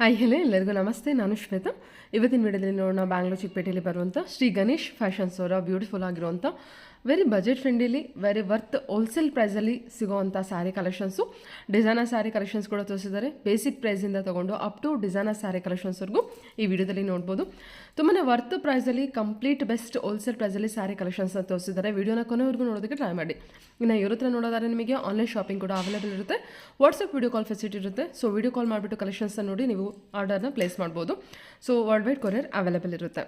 Hi hello ಎಲ್ಲರಿಗೂ ನಮಸ್ತೆ. ನಾನು ಶ್ವೇತಾ. ಇವತ್ತಿನ ವಿಡಿಯೋದಲ್ಲಿ ನೋಡೋಣ ಬ್ಯಾಂಗ್ಳೂರು ಚಿಕ್ಕಪೇಟೆಯಲ್ಲಿ ಬರುವಂಥ ಶ್ರೀ ಗಣೇಶ್ ಫ್ಯಾಷನ್ಸ್ ಅವರ ಬ್ಯೂಟಿಫುಲ್ ಆಗಿರುವಂಥ very budget friendly very worth wholesale ಪ್ರೈಸಲ್ಲಿ ಸಿಗೋವಂಥ sari collections, designer sari collections ಕೂಡ ತೋರಿಸಿದ್ದಾರೆ. ಬೇಸಿಕ್ ಪ್ರೈಸಿಂದ ತೊಗೊಂಡು ಅಪ್ ಟು ಡಿಸೈನರ್ ಸ್ಯಾರಿ ಕಲೆಕ್ಷನ್ಸ್ವರೆಗೂ ಈ ವಿಡಿಯೋದಲ್ಲಿ ನೋಡ್ಬೋದು. ತುಂಬಾ ವರ್ತ್ ಪ್ರೈಸಲ್ಲಿ ಕಂಪ್ಲೀಟ್ ಬೆಸ್ಟ್ ಹೋಲ್ಸೇಲ್ ಪ್ರೈಸಲ್ಲಿ ಸ್ಯಾರಿ ಕಲೆಕ್ಷನ್ಸ್ನ ತೋರಿಸಿದ್ದಾರೆ. ವಿಡಿಯೋನ ಕೊನೆವರೆಗೂ ನೋಡೋದಕ್ಕೆ ಟ್ರೈ ಮಾಡಿ. ಇನ್ನು ಇವ್ರ ಹತ್ರ ನೋಡೋದಾದ್ರೆ ನಿಮಗೆ ಆನ್ಲೈನ್ ಶಾಪಿಂಗ್ ಕೂಡ ಅವೈಲೇಬಲ್ ಇರುತ್ತೆ. ವಾಟ್ಸಪ್ ವಿಡಿಯೋ ಕಾಲ್ ಫೆಸಿಲಿಟಿ ಇರುತ್ತೆ. ಸೊ ವಿಡಿಯೋ ಕಾಲ್ ಮಾಡಿಬಿಟ್ಟು ಕಲೆಕ್ಷನ್ಸ್ನ ನೋಡಿ ನೀವು ಆರ್ಡರ್ನ ಪ್ಲೇಸ್ ಮಾಡ್ಬೋದು. So world wide courier available ಇರುತ್ತೆ.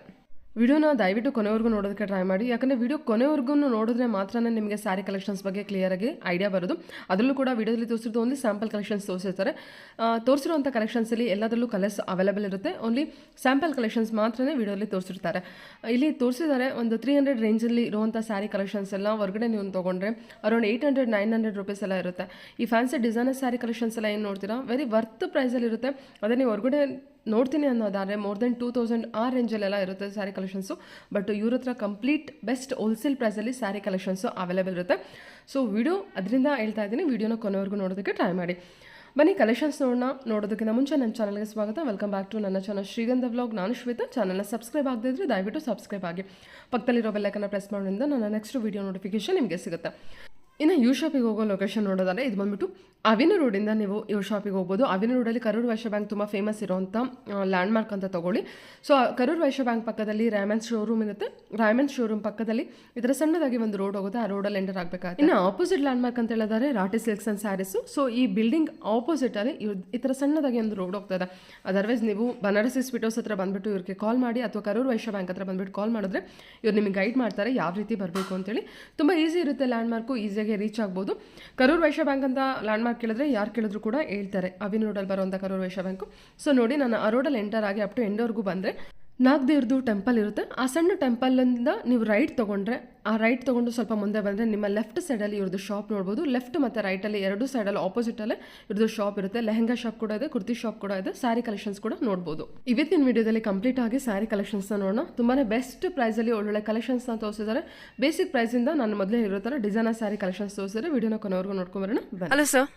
ವಿಡಿಯೋನ ದಯವಿಟ್ಟು ಕೊನೆವರೆಗೂ ನೋಡೋದಕ್ಕೆ ಟ್ರೈ ಮಾಡಿ. ಯಾಕಂದರೆ ವಿಡಿಯೋ ಕೊನೆವರೆಗೂ ನೋಡಿದ್ರೆ ಮಾತ್ರ ನಿಮಗೆ ಸ್ಯಾರಿ ಕಲೆಕ್ಷನ್ಸ್ ಬಗ್ಗೆ ಕ್ಲಿಯರಾಗಿ ಐಡಿಯಾ ಬರೋದು. ಅದರಲ್ಲೂ ಕೂಡ ವಿಡಿಯೋದಲ್ಲಿ ತೋರಿಸಿದ್ದು ಓನ್ಲಿ ಸ್ಯಾಂಪಲ್ ಕಲೆಕ್ಷನ್ಸ್ ತೋರಿಸಿರ್ತಾರೆ. ತೋರಿಸಿರುವಂಥ ಕಲೆಕ್ಷನ್ಸಲ್ಲಿ ಎಲ್ಲದರಲ್ಲೂ ಕಲರ್ಸ್ ಅವೈಲೇಬಲ್ ಇರುತ್ತೆ. ಓನ್ಲಿ ಸ್ಯಾಂಪಲ್ ಕಲೆಕ್ಷನ್ಸ್ ಮಾತ್ರನೇ ವಿಡಿಯೋಲಿ ತೋರಿಸಿರ್ತಾರೆ. ಇಲ್ಲಿ ತೋರಿಸಿದ್ದಾರೆ ಒಂದು 300 ರೇಂಜಲ್ಲಿ ಇರುವಂಥ ಸ್ಯಾರಿ ಕಲೆಕ್ಷನ್ಸ್ ಎಲ್ಲ ಹೊರಗಡೆ ನೀವು ತೊಗೊಂಡ್ರೆ ಅರೌಂಡ್ 800-900 ರುಪೀಸ್ ಎಲ್ಲ ಇರುತ್ತೆ. ಈ ಫ್ಯಾನ್ಸಿ ಡಿಸೈನರ್ ಸ್ಯಾರಿ ಕಲೆಕ್ಷನ್ಸ್ ಎಲ್ಲ ಏನು ನೋಡ್ತೀರಾ ವೆರಿ ವರ್ತ್ ಪ್ರೈಸಲ್ಲಿ ಇರುತ್ತೆ. ಅದೇ ನೀವು ಹೊರಗಡೆ ನೋಡ್ತೀನಿ ಅನ್ನೋದಾದರೆ ಮೋರ್ ದೆನ್ 2000 ಆ ರೇಂಜಲ್ಲೆಲ್ಲ ಇರುತ್ತೆ ಸ್ಯಾರಿ ಕಲೆಕ್ಷನ್ಸು. ಬಟ್ ಇವ್ರ ಹತ್ರ ಕಂಪ್ಲೀಟ್ ಬೆಸ್ಟ್ ಹೋಲ್ಸೇಲ್ ಪ್ರೈಸಲ್ಲಿ ಸ್ಯಾರಿ ಕಲೆಕ್ಷನ್ಸು ಅವೈಲೇಬಲ್ ಇರುತ್ತೆ. ಸೊ ವಿಡಿಯೋ ಅದರಿಂದ ಹೇಳ್ತಾ ಇದ್ದೀನಿ, ವಿಡಿಯೋನ ಕೊನೆವರೆಗೂ ನೋಡೋದಕ್ಕೆ ಟ್ರೈ ಮಾಡಿ. ಬನ್ನಿ ಕಲೆಕ್ಷನ್ಸ್ ನೋಡೋದಕ್ಕಿಂತ ಮುಂಚೆ ನನ್ನ ಚಾನಲ್ಗೆ ಸ್ವಾಗತ. ವೆಲ್ಕಮ್ ಬ್ಯಾಕ್ ಟು ನನ್ನ ಚಾನಲ್ ಶ್ರೀಗಂಧ ವ್ಲಾಗ್. ನಾನು ಶ್ವೇತಾ. ಚಾನಲ್ನ ಸಬ್ಸ್ಕ್ರೈಬ್ ಆಗದಿದ್ದರೆ ದಯವಿಟ್ಟು ಸಬ್ಸ್ಕ್ರೈಬ್ ಆಗಿ, ಪಕ್ಕದಲ್ಲಿರೋ ಬೆಲ್ಲೈಕನ್ನ ಪ್ರೆಸ್ ಮಾಡೋದ್ರಿಂದ ನನ್ನ ನೆಕ್ಸ್ಟ್ ವಿಡಿಯೋ ನೋಟಿಫಿಕೇಶನ್ ನಿಮಗೆ ಸಿಗುತ್ತೆ. ಇನ್ನು ಯು ಶಾಪಿಗೆ ಹೋಗೋ ಲೊಕೇಶನ್ ನೋಡೋದಾದ್ರೆ ಇದು ಬಂದುಬಿಟ್ಟು ಅವಿನ ರೋಡಿಂದ ನೀವು ಯು ಶಾಪಿಗೆ ಹೋಗ್ಬೋದು. ಅವಿನ ರೋಡಲ್ಲಿ ಕರೂರ್ ವೈಶ್ಯ ಬ್ಯಾಂಕ್ ತುಂಬ ಫೇಮಸ್ ಇರೋವಂಥ ಲ್ಯಾಂಡ್ಮಾರ್ಕ್ ಅಂತ ತೊಗೊಳ್ಳಿ. ಸೊ ಕರೂರ್ ವೈಶ್ಯ ಬ್ಯಾಂಕ್ ಪಕ್ಕದಲ್ಲಿ ರಾಯಮನ್ಸ್ ಶೋರೂಮ್ ಇರುತ್ತೆ. ರಾಯಮನ್ಸ್ ಶೋರೂಮ್ ಪಕ್ಕದಲ್ಲಿ ಇದರ ಸಣ್ಣದಾಗಿ ಒಂದು ರೋಡ್ ಹೋಗುತ್ತೆ. ಆ ರೋಡಲ್ಲಿ ಎಂಟರ್ ಆಗಬೇಕಾಗುತ್ತೆ. ಇನ್ನು ಆಪೋಸಿಟ್ ಲ್ಯಾಂಡ್ಮಾರ್ಕ್ ಅಂತ ಹೇಳಿದರೆ ರಾಟಿ ಸಿಲ್ಕ್ಸ್ ಆ್ಯಂಡ್ ಸ್ಯಾರೀಸು. ಸೊ ಈ ಬಿಲ್ಡಿಂಗ್ ಆಪೋಸಿಟಲ್ಲಿ ಈ ಥರ ಸಣ್ಣದಾಗಿ ಒಂದು ರೋಡ್ ಹೋಗ್ತದೆ. ಅದರ್ವೈಸ್ ನೀವು ಬನಾರಸಿ ಸ್ವೀಟೋಸ್ ಹತ್ರ ಬಂದುಬಿಟ್ಟು ಇವ್ರಿಗೆ ಕಾಲ್ ಮಾಡಿ, ಅಥವಾ ಕರೂರ್ ವೈಶ್ಯ ಬ್ಯಾಂಕ್ ಹತ್ರ ಬಂದುಬಿಟ್ಟು ಕಾಲ್ ಮಾಡಿದ್ರೆ ಇವ್ರು ನಿಮಗೆ ಗೈಡ್ ಮಾಡ್ತಾರೆ ಯಾವ ರೀತಿ ಬರಬೇಕು ಅಂತೇಳಿ. ತುಂಬ ಈಸಿ ಇರುತ್ತೆ ಲ್ಯಾಂಡ್ಮಾರ್ಕು, ಈಸಿಯಾಗಿ ರೀಚ್ ಆಗ್ಬೋದು. ಕರೂರ್ ವೈಶ್ಯ ಬ್ಯಾಂಕ್ ಅಂತ ಲ್ಯಾಂಡ್ಮಾರ್ಕ್ ಕೇಳಿದ್ರೆ ಯಾರು ಕೇಳಿದ್ರು ಕೂಡ ಹೇಳ್ತಾರೆ ಅವಿನ ರೋಡಲ್ಲಿ ಬರುವಂಥ ಕರೂರ್ ವೈಶ್ಯ ಬ್ಯಾಂಕು. ಸೊ ನೋಡಿ, ನಾನು ಆ ರೋಡಲ್ಲಿ ಎಂಟರ್ ಆಗಿ ಅಪ್ ಟು ಎಂಡವರೆಗೂ ಬಂದರೆ ನಾಗದೇವ್ರದ್ದು ಟೆಂಪಲ್ ಇರುತ್ತೆ. ಆ ಸಣ್ಣ ಟೆಂಪಲಿಂದ ನೀವು ರೈಟ್ ತೊಗೊಂಡ್ರೆ, ಆ ರೈಟ್ ತೊಗೊಂಡು ಸ್ವಲ್ಪ ಮುಂದೆ ಬಂದರೆ ನಿಮ್ಮ ಲೆಫ್ಟ್ ಸೈಡಲ್ಲಿ ಇವ್ರದ್ದು ಶಾಪ್ ನೋಡ್ಬೋದು. ಲೆಫ್ಟ್ ಮತ್ತು ರೈಟಲ್ಲಿ ಎರಡು ಸೈಡಲ್ಲಿ ಆಪೋಸಿಟಲ್ಲೇ ಇವ್ರದ್ದು ಶಾಪ್ ಇರುತ್ತೆ. ಲೆಹಂಗಾ ಶಾಪ್ ಕೂಡ ಇದೆ, ಕುರ್ತಿ ಶಾಪ್ ಕೂಡ ಇದೆ, ಸ್ಯಾರಿ ಕಲೆಕ್ಷನ್ಸ್ ಕೂಡ ನೋಡ್ಬೋದು. ಇವತ್ತಿನ ವಿಡಿಯೋದಲ್ಲಿ ಕಂಪ್ಲೀಟ್ ಆಗಿ ಸ್ಯಾರಿ ಕಲೆಕ್ಷನ್ಸ್ನ ನೋಡೋಣ. ತುಂಬಾ ಬೆಸ್ಟ್ ಪ್ರೈಸಲ್ಲಿ ಒಳ್ಳೊಳ್ಳೆ ಕಲೆಕ್ಷನ್ಸ್ನ ತೋರಿಸಿದ್ದಾರೆ. ಬೇಸಿಕ್ ಪ್ರೈಸಿಂದ ನಾನು ಮೊದಲೇ ಇರೋ ಥರ ಡಿಸೈನರ್ ಸ್ಯಾರಿ ಕಲೆಕ್ಷನ್ಸ್ ತೋರಿಸಿದ್ರೆ ವಿಡಿಯೋನ ಕೊನೆವರೆಗೂ ನೋಡ್ಕೊಂಬರೋಣ. Hello sir.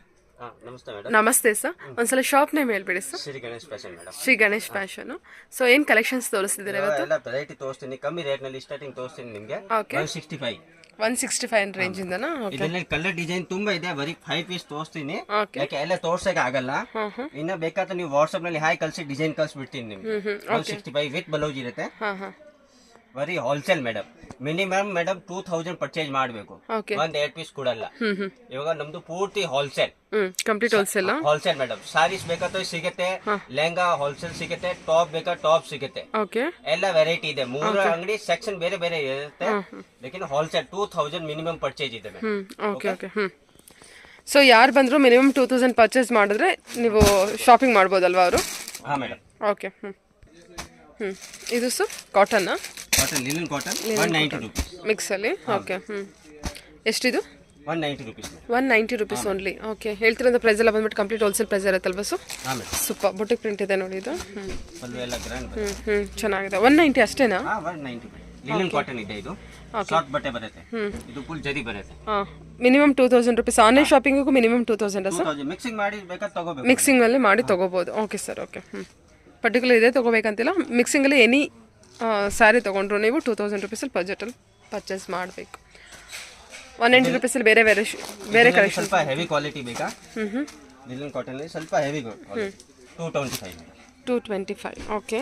ನಮಸ್ತೆ ಸರ್. ಒಂದ್ಸಲ ಶಾಪ್ ನೇಮ್ ಹೇಳ್ಬಿಡಿ sir. Shri Ganesh fashion madam. Shri Ganesh fashion. So ಏನ್ ಕಲೆಕ್ಷನ್ಸ್ ತೋರಿಸ್ತಿದ್ದೀರಾ ಇವತ್ತು? ಎಲ್ಲ ವೆರೈಟಿ ತೋರಿಸ್ತೀನಿ, ಕಮ್ಮಿ ರೇಟ್ ನಲ್ಲಿ ಸ್ಟಾರ್ಟಿಂಗ್ ತೋರಿಸ್ತೀನಿ ನಿಮಗೆ. 165 ರೇಂಜ್ ಇಂದನಾ? ಇದರಲ್ಲಿ ಕಲರ್ ಡಿಸೈನ್ ತುಂಬಾ ಇದೆ. ಬರೀ 5 ಪೀಸ್ ತೋರಿಸ್ತೀನಿ, ಯಾಕೆ ಎಲ್ಲ ತೋರ್ಸಕ್ಕೆ ಆಗಲ್ಲ. ಇನ್ನ ಬೇಕಾದ್ರೆ ನೀವು ವಾಟ್ಸ್ಆಪ್ ನಲ್ಲಿ ಹಾಯ್ ಕಳ್ಸಿ ಡಿಸೈನ್ ಕಳ್ಸಿಬಿಡ್ತೀನಿ ನಿಮ್ಗೆ. 165 ವಿತ್ ಬ್ಲೌಸ್ ಇರುತ್ತೆ. ಬರೀ wholesale madam. Minimum madam 2000 purchase ಮಾಡಬೇಕು, ಒಂದ್ 8 ಪೀಸ್ ಕೊಡಲ್ಲ. ಇವಾಗ ನಮ್ದು ಪೂರ್ತಿ wholesale, complete wholesale madam. Saris ಬೇಕಾದ್ರೆ ಸಿಗುತ್ತೆ, ಲೆಹಂಗಾ ಹೋಲ್ಸೇಲ್ ಸಿಗುತ್ತೆ, ಟಾಪ್ ಬೇಕಾ ಟಾಪ್ ಸಿಗುತ್ತೆ, ಎಲ್ಲ ವೆರೈಟಿ ಇದೆ. 3 ಅಂಗಡಿ ಸೆಕ್ಷನ್ ಬೇರೆ ಬೇರೆ ಇರುತ್ತೆ. ಲೇಕಿನ್ ಹೋಲ್ಸೇಲ್ 2000 ಮಿನಿಮಮ್ ಪರ್ಚೇಸ್ ಇದೆ ಮೇಡಮ್. ಸೊ ಯಾರು ಬಂದ್ರು ಮಿನಿಮಮ್ 2000 ಪರ್ಚೇಸ್ ಮಾಡಿದ್ರೆ ನೀವು ಶಾಪಿಂಗ್ ಮಾಡ್ಬೋದಲ್ವಾ ಅವರು? ಹಾ ಮೇಡಮ್. ಓಕೆ. ಇದು sir cotton, linen cotton 190 rupees mix ಅಲ್ಲಿ. ಓಕೆ. ಎಷ್ಟಿದು? 190 ರೂಪೀಸ್. 190 rupees only. ಓಕೆ. ಹೇಳ್ತಿರೋದು ಪ್ರೈಸ್ ಎಲ್ಲ ಬಂದ್ಬಿಟ್ಟು ಕಂಪ್ಲೀಟ್ ಹೋಲ್ಸೇಲ್ ಪ್ರೈಸ್ ಇರುತ್ತಲ್ವಾ ಸರ್? ಸೂಪರ್. ಬುಟಿಕ್ ಪ್ರಿಂಟ್ ಇದೆ ನೋಡಿ ಇದು. ಚೆನ್ನಾಗಿದೆ. 190 ಅಷ್ಟೇನಾ? 190 ಲಿನನ್ ಕಾಟನ್ ಇದೆ. ಇದು ಸಾಫ್ಟ್ ಬಟ್ಟೆ ಬರುತ್ತೆ, ಇದು ಫುಲ್ ಜರಿ ಬರುತ್ತೆ. Minimum 2000 rupees. ಆನ್ಲೈನ್ ಶಾಪಿಂಗಿಗೂ ಮಿನಿಮಮ್ 2000 ಸರ್? ಮಿಕ್ಸಿಂಗ್ ಮಾಡಿ ಬೇಕಾದ್ರೆ ತಗೋಬೇಕು. ಮಿಕ್ಸಿಂಗ್ ಅಲ್ಲಿ ಮಾಡಿ ತಗೋಬಹುದು. Okay sir. ಓಕೆ. ಪರ್ಟಿಕ್ಯುಲರ್ ಇದೆ ತಗೋಬೇಕಂತಿಲ್ಲ. ಮಿಕ್ಸಿಂಗಲ್ಲಿ ಎನಿ ಸ್ಯಾರಿ ತೊಗೊಂಡ್ರು ನೀವು 2000 ರೂಪೀಸಲ್ಲಿ ಬಜೆಟಲ್ಲಿ ಪರ್ಚೇಸ್ ಮಾಡಬೇಕು. 190 ರೂಪೀಸಲ್ಲಿ ಬೇರೆ ಬೇರೆ ಕಲೆಕ್ಷನ್. ಸ್ವಲ್ಪ ಹೆವಿ ಕ್ವಾಲಿಟಿ ಬೇಕಾ? ಲಿನನ್ ಕಾಟನ್ ಸ್ವಲ್ಪ ಹೆವಿ 225. ಓಕೆ.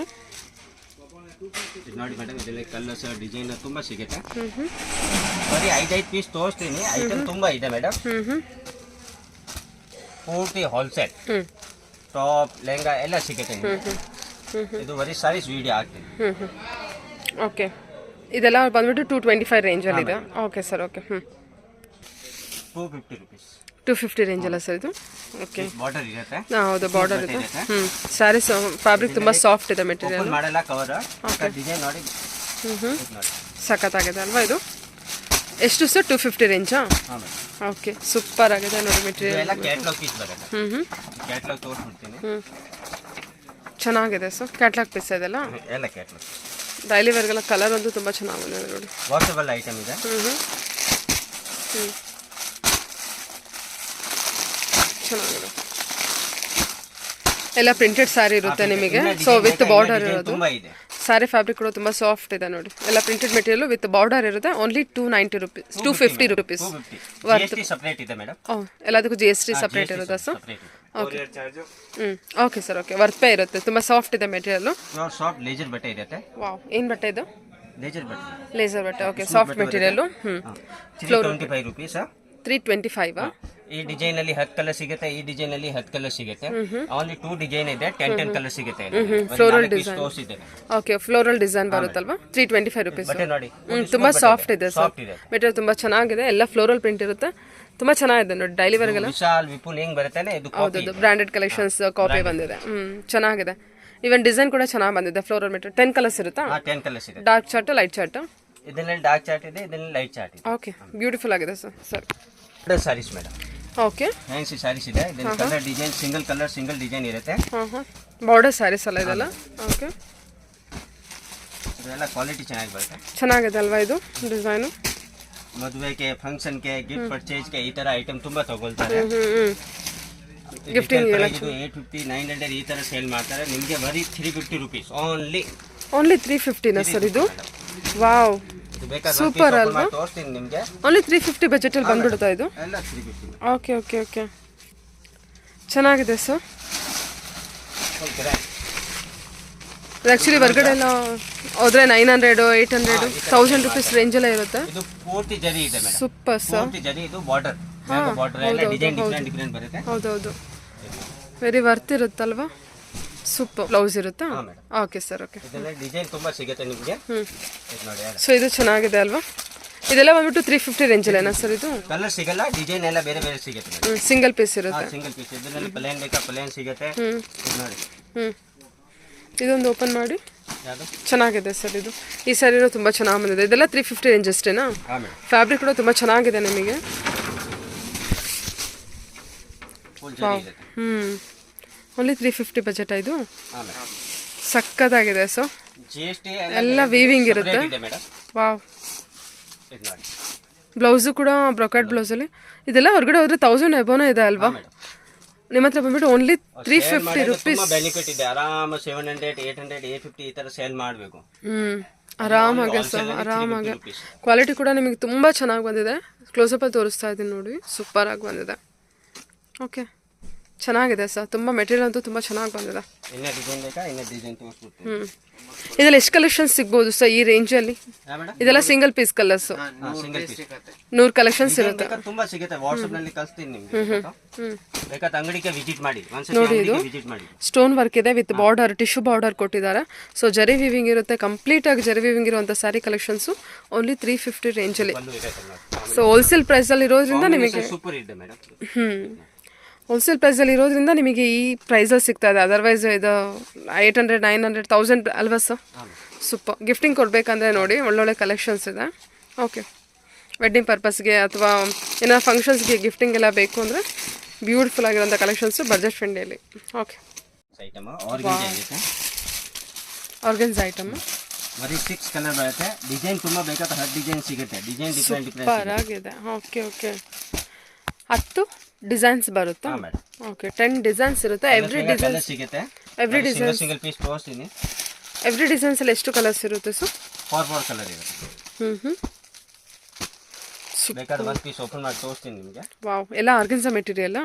ನೋಡಿ ಮೇಡಮ್, ಇದರಲ್ಲಿ ಕಲರ್ಸ್ ಡಿಸೈನ್ ತುಂಬಾ ಸಿಗುತ್ತೆ. ಬರೀ 5 ಪೀಸ್ ತೋರಿಸ್ತೀನಿ. ಐಟಮ್ ತುಂಬಾ ಇದೆ ಮೇಡಮ್. ಪೂರ್ತಿ ಹೋಲ್ಸೇಲ್, ಟಾಪ್ ಲೆಹಂಗಾ ಎಲ್ಲ ಸಿಗುತ್ತೆ. ಇದು ಬರೀ ಸಾರೀಸ್ ವಿಡಿಯೋ ಹಾಕ್ತೀನಿ. ಓಕೆ. ಇದೆಲ್ಲ ಬಂದ್ಬಿಟ್ಟು 225 ರೇಂಜಲ್ಲಿ ಇದೆ. Okay sir. Okay. 250 rupees. 250 range ಅಲ್ಲ ಸರ್ ಇದು? ಓಕೆ. ಬಾರ್ಡರ್ ಇರುತ್ತೆ. ಹೌದು, ಬಾರ್ಡರ್ ಇದೆ. ಸ್ಯಾರೀಸ್ ಫ್ಯಾಬ್ರಿಕ್ ತುಂಬಾ ಸಾಫ್ಟ್ ಇದೆ ಮೆಟೀರಿಯಲ್. ಮಾಡಲ್ಲ ಕವರ್ ಡಿಸೈನ್ ನೋಡಿ. ಸಖತ್ತಾಗಿದೆ ಅಲ್ವಾ ಇದು? ಎಷ್ಟು ಸರ್? 250 ರೇಂಜಾ? ಓಕೆ. ಸೂಪರ್ ಆಗಿದೆ ನೋಡಿ ಮೆಟೀರಿಯಲ್. ಎಲ್ಲ ಕ್ಯಾಟಲಾಗ್ ಪೀಸ್ ಬರುತ್ತೆ. ಕ್ಯಾಟಲಾಗ್ ತೋರಿಸ್ಬಿಡ್ತೀನಿ. ಚೆನ್ನಾಗಿದೆ ಸರ್. ಕ್ಯಾಟ್ಲಾಗ್ ಪೀಸ್ ಇದೆಲ್ಲ? ಎಲ್ಲ ಕ್ಯಾಟ್ಲಾಗ್. ಡೈಲಿ ವೇರ್ಗೆಲ್ಲ ಕಲರ್ ಅಂತೂ ತುಂಬ ಚೆನ್ನಾಗಿದೆ ನೋಡಿ. ವಾಷಬಲ್ ಐಟಮ್ ಇದೆ. ಚೆನ್ನಾಗಿದೆ. ಎಲ್ಲ ಪ್ರಿಂಟೆಡ್ ಸ್ಯಾರಿ ಇರುತ್ತೆ ನಿಮಗೆ. ಸೊ ವಿತ್ ಬಾರ್ಡರ್ ಇರೋದು. ತುಂಬಾ ಇದೆ. ಸ್ಯಾರಿ ಫ್ಯಾಬ್ರಿಕ್ ಕೂಡ ತುಂಬ ಸಾಫ್ಟ್ ಇದೆ ನೋಡಿ. ಎಲ್ಲ ಪ್ರಿಂಟೆಡ್ ಮೆಟೀರಿಯಲ್ ವಿತ್ ಬಾರ್ಡರ್ ಇರುತ್ತೆ. Only 290 rupees, 250 rupees worth. Separate ಇದೆ ಮೇಡಮ್. ಎಲ್ಲದಕ್ಕೂ GST ಸಪ್ರೇಟ್ ಇರುತ್ತಾ sir? Okay. Okay sir, okay. Worth pay ಇರುತ್ತೆ. ತುಂಬ ಸಾಫ್ಟ್ ಇದೆ ಮೆಟೀರಿಯಲ್. ಸಾಫ್ಟ್ ಲೇಜರ್ ಬಟ್ಟೆ ಇರುತ್ತೆ. ವಾವ್, ಏನು ಬಟ್ಟೆ ಇದು? ಲೇಜರ್ ಬಟ್ಟೆ. ಲೇಸರ್ ಬಟ್ಟೆ. Okay, soft material. 325 ರುಪೀಸ್. 325. ಈ ಡಿಸೈನ್ ಅಲ್ಲಿ 10 ಕಲರ್ ಸಿಗುತ್ತೆ, ಈ ಡಿಸೈನ್ ಅಲ್ಲಿ 10 ಕಲರ್ ಸಿಗುತ್ತೆ. ಓನ್ಲಿ 2 ಡಿಸೈನ್ ಇದೆ, 10 ಕಲರ್ ಸಿಗುತ್ತೆ. Floral design. Okay, floral design ಬರುತ್ತಲ್ವಾ? 325 ರುಪೀಸ್. ಬಟ್ಟೆ ನೋಡಿ ತುಂಬಾ ಸಾಫ್ಟ್ ಇದೆ ಸರ್. ಮೆಟೀರಿಯಲ್ ತುಂಬಾ ಚೆನ್ನಾಗಿದೆ. ಎಲ್ಲ ಫ್ಲೋರಲ್ ಪ್ರಿಂಟ್ ಇರುತ್ತೆ. ತುಂಬಾ ಚೆನ್ನಾಗಿದೆ ನೋಡಿ. ಡೈಲಿ ವರ್ಗೆಲ್ಲ ವಿಶಾಲ್ ವಿಪುಲ್ ಹೆಂಗ್ ಬರುತ್ತೆ ಇದು. ಹೌದು, ಬ್ರಾಂಡೆಡ್ ಕಲೆಕ್ಷನ್ಸ್ ಕಾಪಿ ಬಂದಿದೆ. ಚೆನ್ನಾಗಿದೆ. ಇವನ್ ಡಿಸೈನ್ ಕೂಡ ಚೆನ್ನಾಗಿ ಬಂದಿದೆ. ಫ್ಲೋರಲ್ ಮೆಟೀರಿಯಲ್ 10 ಕಲರ್ಸ್ ಇರುತ್ತಾ? 10 ಕಲರ್ಸ್ ಇದೆ. Dark chart, light chart. ಇದರಲ್ಲಿ ಡಾರ್ಕ್ ಚಾರ್ಟ್ ಇದೆ, ಇದರಲ್ಲಿ ಲೈಟ್ ಚಾರ್ಟ್ ಇದೆ. ಓಕೆ, ಬ್ಯೂಟಿಫುಲ್ ಆಗಿದೆ sir. Saris madam. Okay, fancy saris ಇದೆ. ಇದರಲ್ಲಿ colour design single colour single design ಇರುತ್ತೆ. ಬಾರ್ಡರ್ ಸ್ಯಾರೀಸ್ ಅಲ್ಲ ಇದೆಲ್ಲ? ಓಕೆ, ಇದೆಲ್ಲ ಕ್ವಾಲಿಟಿ ಚೆನ್ನಾಗಿ ಬರುತ್ತೆ. ಚೆನ್ನಾಗಿದೆ ಅಲ್ವಾ ಇದು ಡಿಸೈನು? ಮದುವೆಗೆ, ಫಂಕ್ಷನ್ಗೆ, ಗಿಫ್ಟ್ ಪರ್ಚೇಸ್ಗೆ ಈ ತರ ಐಟಮ್ ತುಂಬಾ ತಗೊಳ್ತಾರೆ. ಗಿಫ್ಟಿಂಗ್ ಎಲ್ಲ 850 900 ಈ ತರ ಸೇಲ್ ಮಾಡ್ತಾರೆ. ನಿಮಗೆ ಬರೀ 350 ರುಪೀಸ್ ಓನ್ಲಿ. 350 ಸರ್ ಇದು? ವಾವ್, ಸೂಪರ್ ಅಲ್ವಾ? ತೋರಿಸ್ತೀನಿ ನಿಮಗೆ. ಓನ್ಲಿ 350 ಬಜೆಟ್ ಅಲ್ಲಿ ಬಂದ್ಬಿಡುತ್ತಾ ಇದು? ಎಲ್ಲ 350. ಓಕೆ ಓಕೆ ಓಕೆ, ಚೆನ್ನಾಗಿದೆ ಸರ್. ಆಕ್ಚುಲಿ ಹೊರಗಡೆ ಎಲ್ಲ ಹೋದ್ರೆ 900 800 1000 ರುಪೀಸ್ ರೇಂಜ್ ಎಲ್ಲ ಇರುತ್ತೆ. ಇದು ಪೂರ್ತಿ ಜರಿ ಇದೆ ಮೇಡಮ್. Super sir. ಪೂರ್ತಿ ಜರಿ. ಇದು ಬಾರ್ಡರ್ ಎಲ್ಲ ಡಿಸೈನ್ ಡಿಫರೆಂಟ್ ಬರುತ್ತೆ. ಹೌದೌದು, ವೆರಿ ವರ್ತ್ ಇರುತ್ತಲ್ವಾ? ಸೂಪರ್. ಬ್ಲೌಸ್ ಇರುತ್ತಾ? Okay sir, okay. ಇದೆಲ್ಲ ಡಿಸೈನ್ ತುಂಬಾ ಸಿಗುತ್ತೆ ನಿಮಗೆ. ಸೊ ಇದು ಚೆನ್ನಾಗಿದೆ ಅಲ್ವಾ? ಇದೆಲ್ಲ ಬಂದ್ಬಿಟ್ಟು 350 ರೇಂಜ್ ಅಲ್ಲೇನಾ ಸರ್ ಇದು? ಕಲರ್ ಸಿಗಲ್ಲ, ಡಿಸೈನ್ ಎಲ್ಲ ಬೇರೆ ಬೇರೆ ಸಿಗುತ್ತೆ. ಸಿಂಗಲ್ ಪೀಸ್ ಇರುತ್ತೆ. Single piece. ಇದರಲ್ಲಿ ಪ್ಲೇನ್ ಬೇಕಾ ಪ್ಲೇನ್ ಸಿಗುತ್ತೆ ನೋಡಿ. ಇದೊಂದು ಓಪನ್ ಮಾಡಿ. ಯಾವುದು ಚೆನ್ನಾಗಿದೆ ಸರ್ ಇದು. ಈ ಸ್ಯಾರಿನೂ ತುಂಬ ಚೆನ್ನಾಗಿ ಬಂದಿದೆ. ಇದೆಲ್ಲ 350 ರೇಂಜ್ ಅಷ್ಟೇನಾ? ಫ್ಯಾಬ್ರಿಕ್ ಕೂಡ ತುಂಬ ಚೆನ್ನಾಗಿದೆ ನಿಮಗೆ. ಓನ್ಲಿ 350 ಬಜೆಟ್ ಇದು. ಸಕ್ಕತ್ತಾಗಿದೆ ಸೊ. ಎಲ್ಲ ವೀವಿಂಗ್ ಇರುತ್ತೆ. ವಾವ್. ಬ್ಲೌಸು ಕೂಡ ಬ್ರೊಕೆಟ್ ಬ್ಲೌಸಲ್ಲಿ. ಇದೆಲ್ಲ ಹೊರಗಡೆ ಹೋದ್ರೆ 1000 ಎಬೋನೇ ಇದೆ ಅಲ್ವಾ? ನಿಮ್ಮ ಹತ್ರ ಬಂದ್ಬಿಟ್ಟು ಓನ್ಲಿ 350 ರುಪೀಸ್. ಬೆನಿಫಿಟ್ ಇದೆ. ಆರಾಮ 700 800 850 ಈ ತರ ಸೇಲ್ ಮಾಡಬೇಕು. ಆರಾಮಾಗೆ ಸರ್, ಆರಾಮಾಗೆ. ಕ್ವಾಲಿಟಿ ಕೂಡ ನಿಮಗೆ ತುಂಬ ಚೆನ್ನಾಗಿ ಬಂದಿದೆ. ಕ್ಲೋಸಪ್ಪಲ್ಲಿ ತೋರಿಸ್ತಾ ಇದ್ದೀನಿ ನೋಡಿ, ಸೂಪರ್ ಆಗಿ ಬಂದಿದೆ. ಓಕೆ, ಚೆನ್ನಾಗಿದೆ ಸರ್. ತುಂಬ ಮೆಟೀರಿಯಲ್ ಅಂತೂ ತುಂಬ ಚೆನ್ನಾಗಿ ಬಂದಿದೆ. ಇದೆಲ್ಲ ಎಷ್ಟು ಕಲೆಕ್ಷನ್ಸ್ ಸಿಗ್ಬೋದು ಸರ್ ಈ ರೇಂಜಲ್ಲಿ? ಇದೆಲ್ಲ ಸಿಂಗಲ್ ಪೀಸ್ ಕಲರ್ಸ್. 100 ಕಲೆಕ್ಷನ್ಸ್ ಇರುತ್ತೆ. ತುಂಬಾ ಸಿಗುತ್ತೆ. ವಾಟ್ಸ್ಆಪ್ ನಲ್ಲಿ ಕಳಿಸ್ತೀನಿ ನಿಮಗೆ. ಬೇಕಾದ ಅಂಗಡಿಗೆ ವಿಸಿಟ್ ಮಾಡಿ. ನೋಡಿ, ಇದು ಸ್ಟೋನ್ ವರ್ಕ್ ಇದೆ ವಿತ್ ಬಾರ್ಡರ್, ಟಿಶ್ಯೂ ಬಾರ್ಡರ್ ಕೊಟ್ಟಿದ್ದಾರೆ. ಸೊ ಜರಿ ವೀವಿಂಗ್ ಇರುತ್ತೆ. ಕಂಪ್ಲೀಟ್ ಆಗಿ ಜರಿ ವೀವಿಂಗ್ ಇರುವಂಥ ಸ್ಯಾರಿ ಕಲೆಕ್ಷನ್ಸ್ ಓನ್ಲಿ 350 ರೇಂಜಲ್ಲಿ. ಸೊ ಹೋಲ್ಸೇಲ್ ಪ್ರೈಸಲ್ಲಿ ಇರೋದ್ರಿಂದ ನಿಮಗೆ ಹೋಲ್ಸೇಲ್ ಪ್ರೈಸಲ್ಲಿ ಇರೋದ್ರಿಂದ ನಿಮಗೆ ಈ ಪ್ರೈಸಲ್ಲಿ ಸಿಗ್ತಾ ಇದೆ. ಅದರ್ವೈಸ್ ಇದು 800 900 1000 ಅಲ್ವಾ ಸರ್? ಸೂಪರ್. ಗಿಫ್ಟಿಂಗ್ ಕೊಡಬೇಕಂದ್ರೆ ನೋಡಿ, ಒಳ್ಳೊಳ್ಳೆ ಕಲೆಕ್ಷನ್ಸ್ ಇದೆ. ಓಕೆ, ವೆಡ್ಡಿಂಗ್ ಪರ್ಪಸ್ಗೆ ಅಥವಾ ಏನಾದ್ರು ಫಂಕ್ಷನ್ಸ್ಗೆ ಗಿಫ್ಟಿಂಗ್ ಎಲ್ಲ ಬೇಕು ಅಂದರೆ ಬ್ಯೂಟಿಫುಲ್ ಆಗಿರೋಂಥ collections budget friendly. Okay, organza item ಬರೀ 6 ಕಲರ್ ಬರುತ್ತೆ. ಡಿಸೈನ್ ತುಂಬ ಬೇಕಾದ 10 ಡಿಸೈನ್ ಸಿಗುತ್ತೆ. ಡಿಸೈನ್ ಡಿಫರೆಂಟ್ ಸೂಪರ್ ಆಗಿದೆ. ಓಕೆ ಓಕೆ, 10 ಡಿಸೈನ್ಸ್ ಬರುತ್ತಾ? ಓಕೆ, 10 ಡಿಸೈನ್ಸ್ ಇರುತ್ತೆ. ಎವ್ರಿ ಡಿಸೈನ್ ಸಿಗುತ್ತೆ. ಎವ್ರಿ ಡಿಸೈನ್ ಸಿಂಗಲ್ ಪೀಸ್ ತೋರಿಸ್ತೀನಿ. ಎವ್ರಿ ಡಿಸೈನ್ಸ್ ಅಲ್ಲಿ ಎಷ್ಟು ಕಲರ್ಸ್ ಇರುತ್ತೆ ಸರ್? 4 ಕಲರ್ ಇರುತ್ತೆ. ಬೇಕಾದ ಒಂದು ಪೀಸ್ ಓಪನ್ ಮಾಡಿ ತೋರಿಸ್ತೀನಿ ನಿಮಗೆ. ವಾವ್, ಎಲ್ಲ ಆರ್ಗನ್ಸಾ ಮೆಟೀರಿಯಲ್.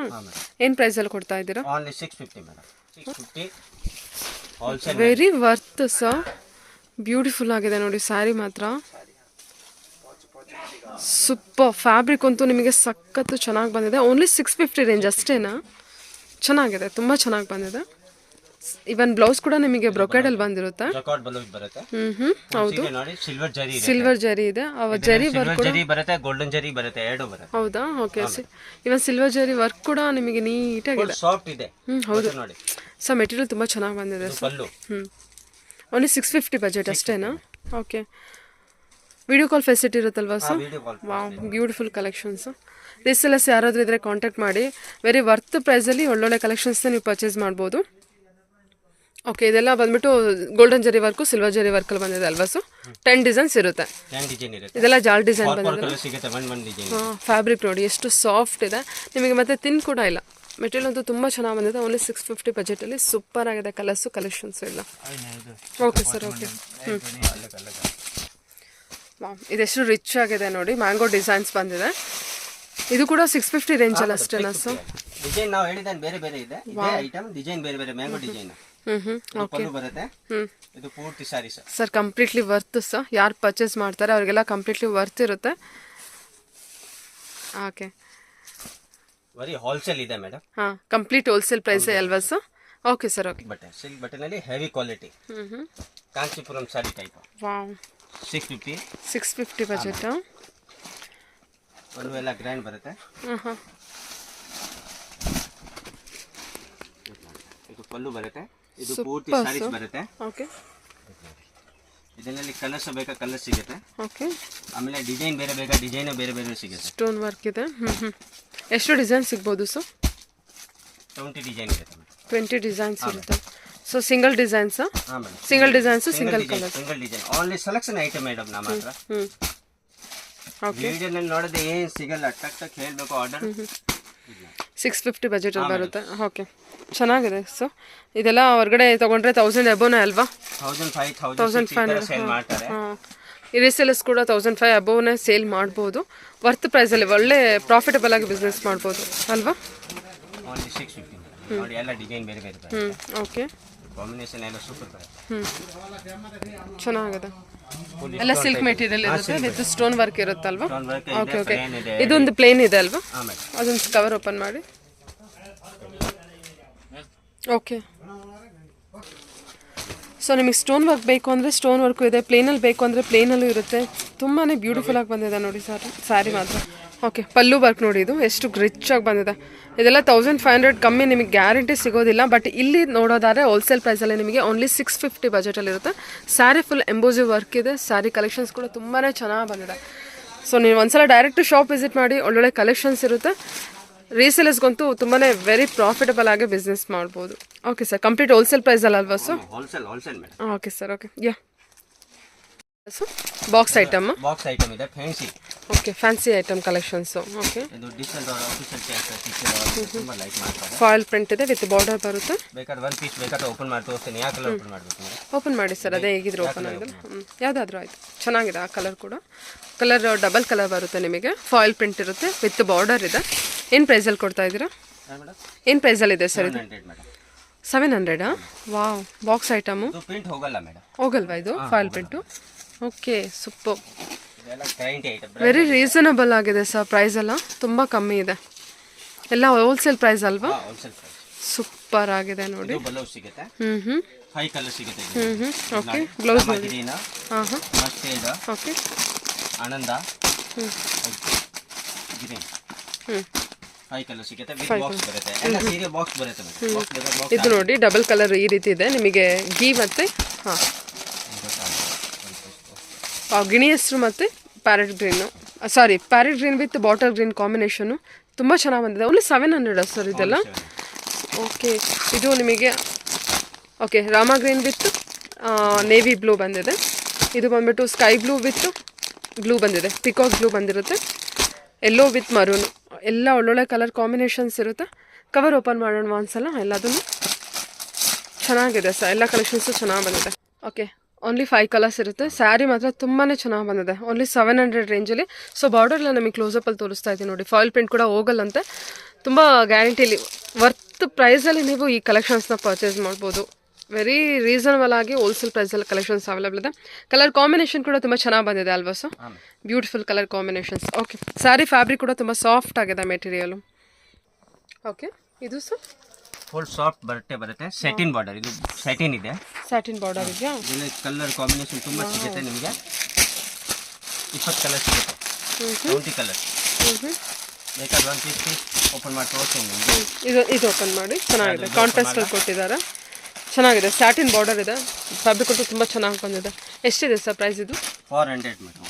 ಏನು ಪ್ರೈಸ್ ಅಲ್ಲಿ ಕೊಡ್ತಾ ಇದ್ದೀರಾ? Only 650 madam. 650 wholesale. Very worth sir. Beautiful ಆಗಿದೆ ನೋಡಿ ಸ್ಯಾರಿ ಮಾತ್ರ. ಸೂಪರ್. ಫ್ಯಾಬ್ರಿಕ್ ಅಂತೂ ನಿಮಗೆ ಸಖತ್ತು ಚೆನ್ನಾಗಿ ಬಂದಿದೆ. ಓನ್ಲಿ 650 ರೇಂಜ್ ಅಷ್ಟೇನಾ? ಚೆನ್ನಾಗಿದೆ, ತುಂಬ ಚೆನ್ನಾಗಿ ಬಂದಿದೆ. ಇವನ್ ಬ್ಲೌಸ್ ಕೂಡ ನಿಮಗೆ ಬ್ರೊಕೆಡಲ್ಲಿ ಬಂದಿರುತ್ತೆ. ಹೌದು, ಸಿಲ್ವರ್ ಜರಿ ಇದೆ. ಜರಿ ವರ್ಕ್ ಬರುತ್ತೆ, ಗೋಲ್ಡನ್ ಜರಿ ಬರುತ್ತೆ, ಎರಡು ಬರುತ್ತೆ. ಹೌದಾ? ಓಕೆ, ಇವನ್ ಸಿಲ್ವರ್ ಜರಿ ವರ್ಕ್ ಕೂಡ ನಿಮಗೆ ನೀಟಾಗಿದೆ. ಸಾಫ್ಟ್ ಇದೆ. ಹೌದು ಸರ್. ಮೆಟೀರಿಯಲ್ ತುಂಬ ಚೆನ್ನಾಗಿ ಬಂದಿದೆ ಸರ್. ಓನ್ಲಿ 650 ಬಜೆಟ್ ಅಷ್ಟೇನಾ? ಓಕೆ. ವಿಡಿಯೋ ಕಾಲ್ ಫೆಸಿಲಿಟಿ ಇರುತ್ತಲ್ವಾ sir? Wow, beautiful collections. Resellers ಯಾರಾದರೂ ಇದ್ದರೆ ಕಾಂಟ್ಯಾಕ್ಟ್ ಮಾಡಿ. ವೆರಿ ವರ್ತ್ ಪ್ರೈಸಲ್ಲಿ ಒಳ್ಳೊಳ್ಳೆ ಕಲೆಕ್ಷನ್ಸ್ನ ನೀವು ಪರ್ಚೇಸ್ ಮಾಡ್ಬೋದು. ಓಕೆ, ಇದೆಲ್ಲ ಬಂದ್ಬಿಟ್ಟು ಗೋಲ್ಡನ್ ಜರಿ ವರ್ಕು ಸಿಲ್ವರ್ ಜರಿ ವರ್ಕಲ್ಲಿ ಬಂದಿದೆ ಅಲ್ವಾ ಸರ್? 10 ಡಿಸೈನ್ಸ್ ಇರುತ್ತೆ. ಇದೆಲ್ಲ ಜಾಲ್ ಡಿಸೈನ್ ಬಂದಿದೆ. ಫ್ಯಾಬ್ರಿಕ್ ನೋಡಿ ಎಷ್ಟು ಸಾಫ್ಟ್ ಇದೆ ನಿಮಗೆ. ಮತ್ತೆ ತಿನ್ ಕೂಡ ಇಲ್ಲ. ಮೆಟೀರಿಯಲ್ ಅಂತೂ ತುಂಬ ಚೆನ್ನಾಗಿ ಬಂದಿದೆ. ಓನ್ಲಿ 650 ಬಜೆಟಲ್ಲಿ ಸೂಪರ್ ಆಗಿದೆ. ಕಲರ್ಸು ಕಲೆಕ್ಷನ್ಸು ಇಲ್ಲ. Okay sir, okay. ಇದೆಷ್ಟು ರಿಚ್ ಆಗಿದೆ ನೋಡಿ, ಮ್ಯಾಂಗೋ ಡಿಸೈನ್ಸ್ ಬಂದಿದೆ. ಇದು ಕೂಡ 650 ರೇಂಜಲ್ಲಿ ಅಷ್ಟೇನಾ ಸರ್? ಡಿಸೈನ್ ನಾವು ಹೇಳಿದ್ದೇನೆ ಬೇರೆ ಬೇರೆ ಇದೆ. ಇದೇ ಐಟಮ್ ಡಿಸೈನ್ ಬೇರೆ ಬೇರೆ ಮ್ಯಾಂಗೋ ಡಿಸೈನ್. ಓಕೆ ಬರುತ್ತೆ. ಇದು ಪೂರ್ತಿ sorry sir completely worth sir. ಯಾರು ಪರ್ಚೇಸ್ ಮಾಡ್ತಾರೆ ಅವರಿಗೆಲ್ಲ ಕಂಪ್ಲೀಟ್ಲಿ ವರ್ತ್ ಇರುತ್ತೆ. ಓಕೆ, ಬರೀ ಹೋಲ್ಸೇಲ್ ಇದೆ ಮೇಡಮ್. ಹಾಂ, ಕಂಪ್ಲೀಟ್ ಹೋಲ್ಸೇಲ್ ಪ್ರೈಸ್ ಅಲ್ವಾ ಸರ್? Okay sir, okay. ಬಟ್ಟೆ ಸಿಲ್ಕ್ ಬಟ್ಟೆನಲ್ಲಿ ಹೆವಿ ಕ್ವಾಲಿಟಿ ಕಾಂಚೀಪುರಂ ಸಾರಿ ಟೈಪ್. Wow, 650 budget. ಒಂದು ಎಲ್ಲ ಗ್ರ್ಯಾಂಡ್ ಬರುತ್ತೆ. ಇದು ಪಲ್ಲು ಬರುತ್ತೆ. ಇದು ಪೂರ್ತಿ ಸಾರೀಸ್ ಬರುತ್ತೆ. ಓಕೆ, ಇದರಲ್ಲಿ ಕಲರ್ಸ್ ಬೇಕಾ ಕಲರ್ ಸಿಗುತ್ತೆ. ಓಕೆ, ಆಮೇಲೆ ಡಿಸೈನ್ ಬೇರೆ ಬೇಕಾ ಡಿಸೈನ್ ಬೇರೆ ಬೇರೆ ಸಿಗುತ್ತೆ. ಸ್ಟೋನ್ ವರ್ಕ್ ಇದೆ. ಎಷ್ಟು ಡಿಸೈನ್ ಸಿಗ್ಬೋದು ಸರ್? 20 ಡಿಸೈನ್ ಇರುತ್ತೆ. 20 ಡಿಸೈನ್ಸ್ ಇರುತ್ತೆ. So single designs? Single designs, single colour, single design. Only selection item madam ನಮ್ಮ ಹತ್ರ. ಓಕೆ, ವಿಡಿಯೋನಲ್ಲಿ ನೋಡೋದೇ ಏನು ಸಿಗಲ್ಲ. ಟಕ್ ಟಕ್ ಹೇಳಬೇಕು ಆರ್ಡರ್. 650 ಬಜೆಟಲ್ಲಿ ಬರುತ್ತೆ. ಓಕೆ, ಚೆನ್ನಾಗಿದೆ. ಸೊ ಇದೆಲ್ಲ ಹೊರಗಡೆ ತೊಗೊಂಡ್ರೆ 1000 ಎಬೋನೇ ಅಲ್ವಾ? 1500 ಸೇಲ್ ಮಾಡ್ತಾರೆ. ಈ ರೀಸೇಲರ್ಸ್ ಕೂಡ 1500 ಅಬೋನೇ ಸೇಲ್ ಮಾಡ್ಬೋದು. ವರ್ತ್ ಪ್ರೈಸಲ್ಲಿ ಒಳ್ಳೆ ಪ್ರಾಫಿಟಬಲ್ ಆಗಿ ಬಿಸ್ನೆಸ್ ಮಾಡ್ಬೋದು ಅಲ್ವಾ? ಓನ್ಲಿ 650 ನೋಡಿ. ಎಲ್ಲ ಡಿಸೈನ್ ಬೇರೆ ಬೇರೆ ಬರುತ್ತೆ. ಓಕೆ, ಕಾಂಬಿನೇಷನ್ ಎಲ್ಲ ಸೂಪರ್ ಬರುತ್ತೆ. ಚೆನ್ನಾಗಿದೆ. ಎಲ್ಲ ಸಿಲ್ಕ್ ಮೆಟೀರಿಯಲ್ ಇರುತ್ತೆ ವಿತ್ ಸ್ಟೋನ್ ವರ್ಕ್ ಇರುತ್ತಲ್ವಾ? Okay, okay. ಇದೊಂದು ಪ್ಲೇನ್ ಇದೆ ಅಲ್ವಾ? ಅದೊಂದು ಕವರ್ ಓಪನ್ ಮಾಡಿ. ಓಕೆ, ಸೊ ನಿಮಗೆ ಸ್ಟೋನ್ ವರ್ಕ್ ಬೇಕು ಅಂದರೆ ಸ್ಟೋನ್ ವರ್ಕು ಇದೆ, ಪ್ಲೇನಲ್ಲಿ ಬೇಕು ಅಂದರೆ ಪ್ಲೇನಲ್ಲೂ ಇರುತ್ತೆ. ತುಂಬಾ ಬ್ಯೂಟಿಫುಲ್ ಆಗಿ ಬಂದಿದೆ ನೋಡಿ ಸ್ಯಾರಿ ಮಾತ್ರ. ಓಕೆ, ಪಲ್ಲು ವರ್ಕ್ ನೋಡಿ, ಇದು ಎಷ್ಟು ರಿಚ್ ಆಗಿ ಬಂದಿದೆ. ಇದೆಲ್ಲ 1500 ಕಮ್ಮಿ ನಿಮಗೆ ಗ್ಯಾರಂಟಿ ಸಿಗೋದಿಲ್ಲ. ಬಟ್ ಇಲ್ಲಿ ನೋಡೋದಾದ್ರೆ ಹೋಲ್ಸೇಲ್ ಪ್ರೈಸಲ್ಲಿ ನಿಮಗೆ ಓನ್ಲಿ 650 ಬಜೆಟಲ್ಲಿರುತ್ತೆ. ಸ್ಯಾರಿ ಫುಲ್ ಎಂಬೋಸಿವ್ ವರ್ಕ್ ಇದೆ. ಸ್ಯಾರಿ ಕಲೆಕ್ಷನ್ಸ್ ಕೂಡ ತುಂಬಾ ಚೆನ್ನಾಗಿ ಬಂದಿದೆ. ಸೊ ನೀವು ಒಂದ್ಸಲ ಡೈರೆಕ್ಟ್ ಶಾಪ್ ವಿಸಿಟ್ ಮಾಡಿ, ಒಳ್ಳೊಳ್ಳೆ ಕಲೆಕ್ಷನ್ಸ್ ಇರುತ್ತೆ. ರೀಸೇಲರ್ಸ್ಗಂತೂ ತುಂಬಾ ವೆರಿ ಪ್ರಾಫಿಟಬಲ್ ಆಗಿ ಬಿಸ್ನೆಸ್ ಮಾಡ್ಬೋದು. ಓಕೆ ಸರ್, ಕಂಪ್ಲೀಟ್ ಹೋಲ್ಸೇಲ್ ಪ್ರೈಸಲ್ಲಿ ಅಲ್ವಾ sir? Wholesale madam. Okay sir, okay. Yeah, box item ಇದೆ, fancy. Okay, fancy item collections. Okay, ಇದು ಡಿಸೆಂಟ್ ಆಫೀಷಿಯಲ್ ಟೀಚರ್ ತುಂಬಾ ಲೈಕ್ ಮಾಡ್ತಾರೆ. ಫಾಯಿಲ್ ಪ್ರಿಂಟ್ ಇದೆ ವಿತ್ ಬಾರ್ಡರ್ ಬರುತ್ತೆ. ಬೇಕಾದ್ರೆ ಒಂದು ಪೀಸ್ ಬೇಕಾದ್ರೆ ಓಪನ್ ಮಾಡಿ ತೋರಿಸ್ತೀನಿ. ಯಾವ ಕಲರ್ ಓಪನ್ ಮಾಡಬೇಕು? ಓಪನ್ ಮಾಡಿ ಸರ್, ಅದೇ ಹೇಗಿದ್ರು ಓಪನ್ ಆಗಿದೆ. ಯಾವುದಾದ್ರೂ ಆಯಿತು. ಚೆನ್ನಾಗಿದೆ ಆ ಕಲರ್ ಕೂಡ. ಕಲರ್ ಡಬಲ್ ಕಲರ್ ಬರುತ್ತೆ ನಿಮಗೆ. ಫಾಯಿಲ್ ಪ್ರಿಂಟ್ ಇರುತ್ತೆ ವಿತ್ ಬಾರ್ಡರ್ ಇದೆ. ಏನು ಪ್ರೈಸಲ್ಲಿ ಕೊಡ್ತಾ ಇದ್ದೀರಾ? ಏನು ಪ್ರೈಸಲ್ಲಿ ಇದೆ ಸರ್ ಇದು? 700. Wow, box item. ಪ್ರಿಂಟ್ ಹೋಗಲ್ಲ ಮೇಡಮ್. ಹೋಗಲ್ವಾ ಇದು foil print? Okay, super. Very reasonable ಆಗಿದೆ ಸರ್. ಪ್ರೈಸ್ ಎಲ್ಲ ತುಂಬ ಕಮ್ಮಿ ಇದೆ. ಎಲ್ಲ ಹೋಲ್ಸೇಲ್ ಪ್ರೈಸ್ ಅಲ್ವಾ? ಸೂಪರ್ ಆಗಿದೆ ನೋಡಿ. ಹ್ಞೂ 5 ಕಲರ್ ಸಿಗುತ್ತೆ. ಓಕೆ, ಬ್ಲೌಸ್ ನೋಡಿ. ಓಕೆ, ಆನಂದ ಗ್ರೀನ್ 5 ಕಲರ್ ಸಿಗುತ್ತೆ. ಬಾಕ್ಸ್ ಬರುತ್ತೆ. ಎಲ್ಲ ಸೀರೆ ಬಾಕ್ಸ್ ಬರುತ್ತೆ. ಇದು ನೋಡಿ ಡಬಲ್ ಕಲರ್ ಈ ರೀತಿ ಇದೆ ನಿಮಗೆ. ಗೀ ಮತ್ತು ಗಿಣಿ ಹೆಸರು ಮತ್ತು parrot green, sorry parrot green with bottle green combination ತುಂಬ ಚೆನ್ನಾಗಿ ಬಂದಿದೆ. ಓನ್ಲಿ 700 ಸರ್ ಇದೆಲ್ಲ? ಓಕೆ, ಇದು ನಿಮಗೆ okay Rama green with navy blue ಬಂದಿದೆ. ಇದು ಬಂದ್ಬಿಟ್ಟು ಸ್ಕೈ ಬ್ಲೂ ವಿತ್ ಬ್ಲೂ ಬಂದಿದೆ. ಪಿಕಾಕ್ ಬ್ಲೂ ಬಂದಿರುತ್ತೆ. ಎಲ್ಲೋ ವಿತ್ ಮರೂನು. ಎಲ್ಲ ಒಳ್ಳೊಳ್ಳೆ ಕಲರ್ ಕಾಂಬಿನೇಷನ್ಸ್ ಇರುತ್ತೆ. ಕವರ್ ಓಪನ್ ಮಾಡೋಣ ಒಂದ್ಸಲ. ಎಲ್ಲದನ್ನು ಚೆನ್ನಾಗಿದೆ ಸರ್. ಎಲ್ಲ ಕಲೆಕ್ಷನ್ಸು ಚೆನ್ನಾಗಿ ಬಂದಿದೆ. ಓಕೆ, ಓನ್ಲಿ 5 ಕಲರ್ಸ್ ಇರುತ್ತೆ. ಸ್ಯಾರಿ ಮಾತ್ರ ತುಂಬಾ ಚೆನ್ನಾಗಿ ಬಂದಿದೆ. ಓನ್ಲಿ 700 ರೇಂಜಲ್ಲಿ. ಸೊ ಬಾರ್ಡರ್ಲ್ಲ ನಮಗೆ ಕ್ಲೋಸಪ್ಪಲ್ಲಿ ತೋರಿಸ್ತಾ ಇದ್ದೀನಿ ನೋಡಿ. ಫಾಯಿಲ್ ಪ್ರಿಂಟ್ ಕೂಡ ಹೋಗಲ್ಲಂತೆ. ತುಂಬ ಗ್ಯಾರಂಟಿಲಿ ವರ್ತ್ ಪ್ರೈಸಲ್ಲಿ ನೀವು ಈ ಕಲೆಕ್ಷನ್ಸ್ನ ಪರ್ಚೇಸ್ ಮಾಡ್ಬೋದು. ವೆರಿ ರೀಸನಬಲ್ ಆಗಿ ಹೋಲ್ಸೇಲ್ ಪ್ರೈಸಲ್ಲಿ ಕಲೆಕ್ಷನ್ಸ್ ಅವೈಲೇಬಲ್ ಇದೆ. ಕಲರ್ ಕಾಂಬಿನೇಷನ್ ಕೂಡ ತುಂಬ ಚೆನ್ನಾಗಿ ಬಂದಿದೆ ಅಲ್ವಾ sir? Beautiful colour combinations. Okay, sari fabric ಕೂಡ ತುಂಬ ಸಾಫ್ಟ್ ಆಗಿದೆ ಮೆಟೀರಿಯಲು. ಓಕೆ, ಇದು ಸರ್ ಫುಲ್ ಸಾಫ್ಟ್ ಬರುತ್ತೆ. Satin border. ಇದು ಸೆಟಿನ್ ಇದೆ. ಸ್ಯಾಟಿನ್ ಬಾರ್ಡರ್ ಇದೆಯಾ? ಇದರಲ್ಲಿ ಕಲರ್ ಕಾಂಬಿನೇಷನ್ ತುಂಬ ಸಿಗುತ್ತೆ ನಿಮಗೆ. 20 ಕಲರ್ ಸಿಗುತ್ತೆ. 20 ಕಲರ್ ಬೇಕಾದ್ರೆ ಒಂದು ಪೀಸ್ ಓಪನ್ ಮಾಡಿ ತೋರಿಸ್ತೀನಿ ನಿಮಗೆ. ಇದು ಓಪನ್ ಮಾಡಿ. ಚೆನ್ನಾಗಿದೆ. ಕಾಂಟ್ರಾಸ್ಟಲ್ಲಿ ಕೊಟ್ಟಿದ್ದಾರೆ. ಚೆನ್ನಾಗಿದೆ. ಸ್ಯಾಟಿನ್ ಬಾರ್ಡರ್ ಇದೆ. ಫ್ಯಾಬ್ರಿಕ್ ಅಂತೂ ತುಂಬ ಚೆನ್ನಾಗಿ ಬಂದಿದೆ. ಎಷ್ಟಿದೆ ಸರ್ ಪ್ರೈಸ್ ಇದು? 400 ಮೇಡಮ್.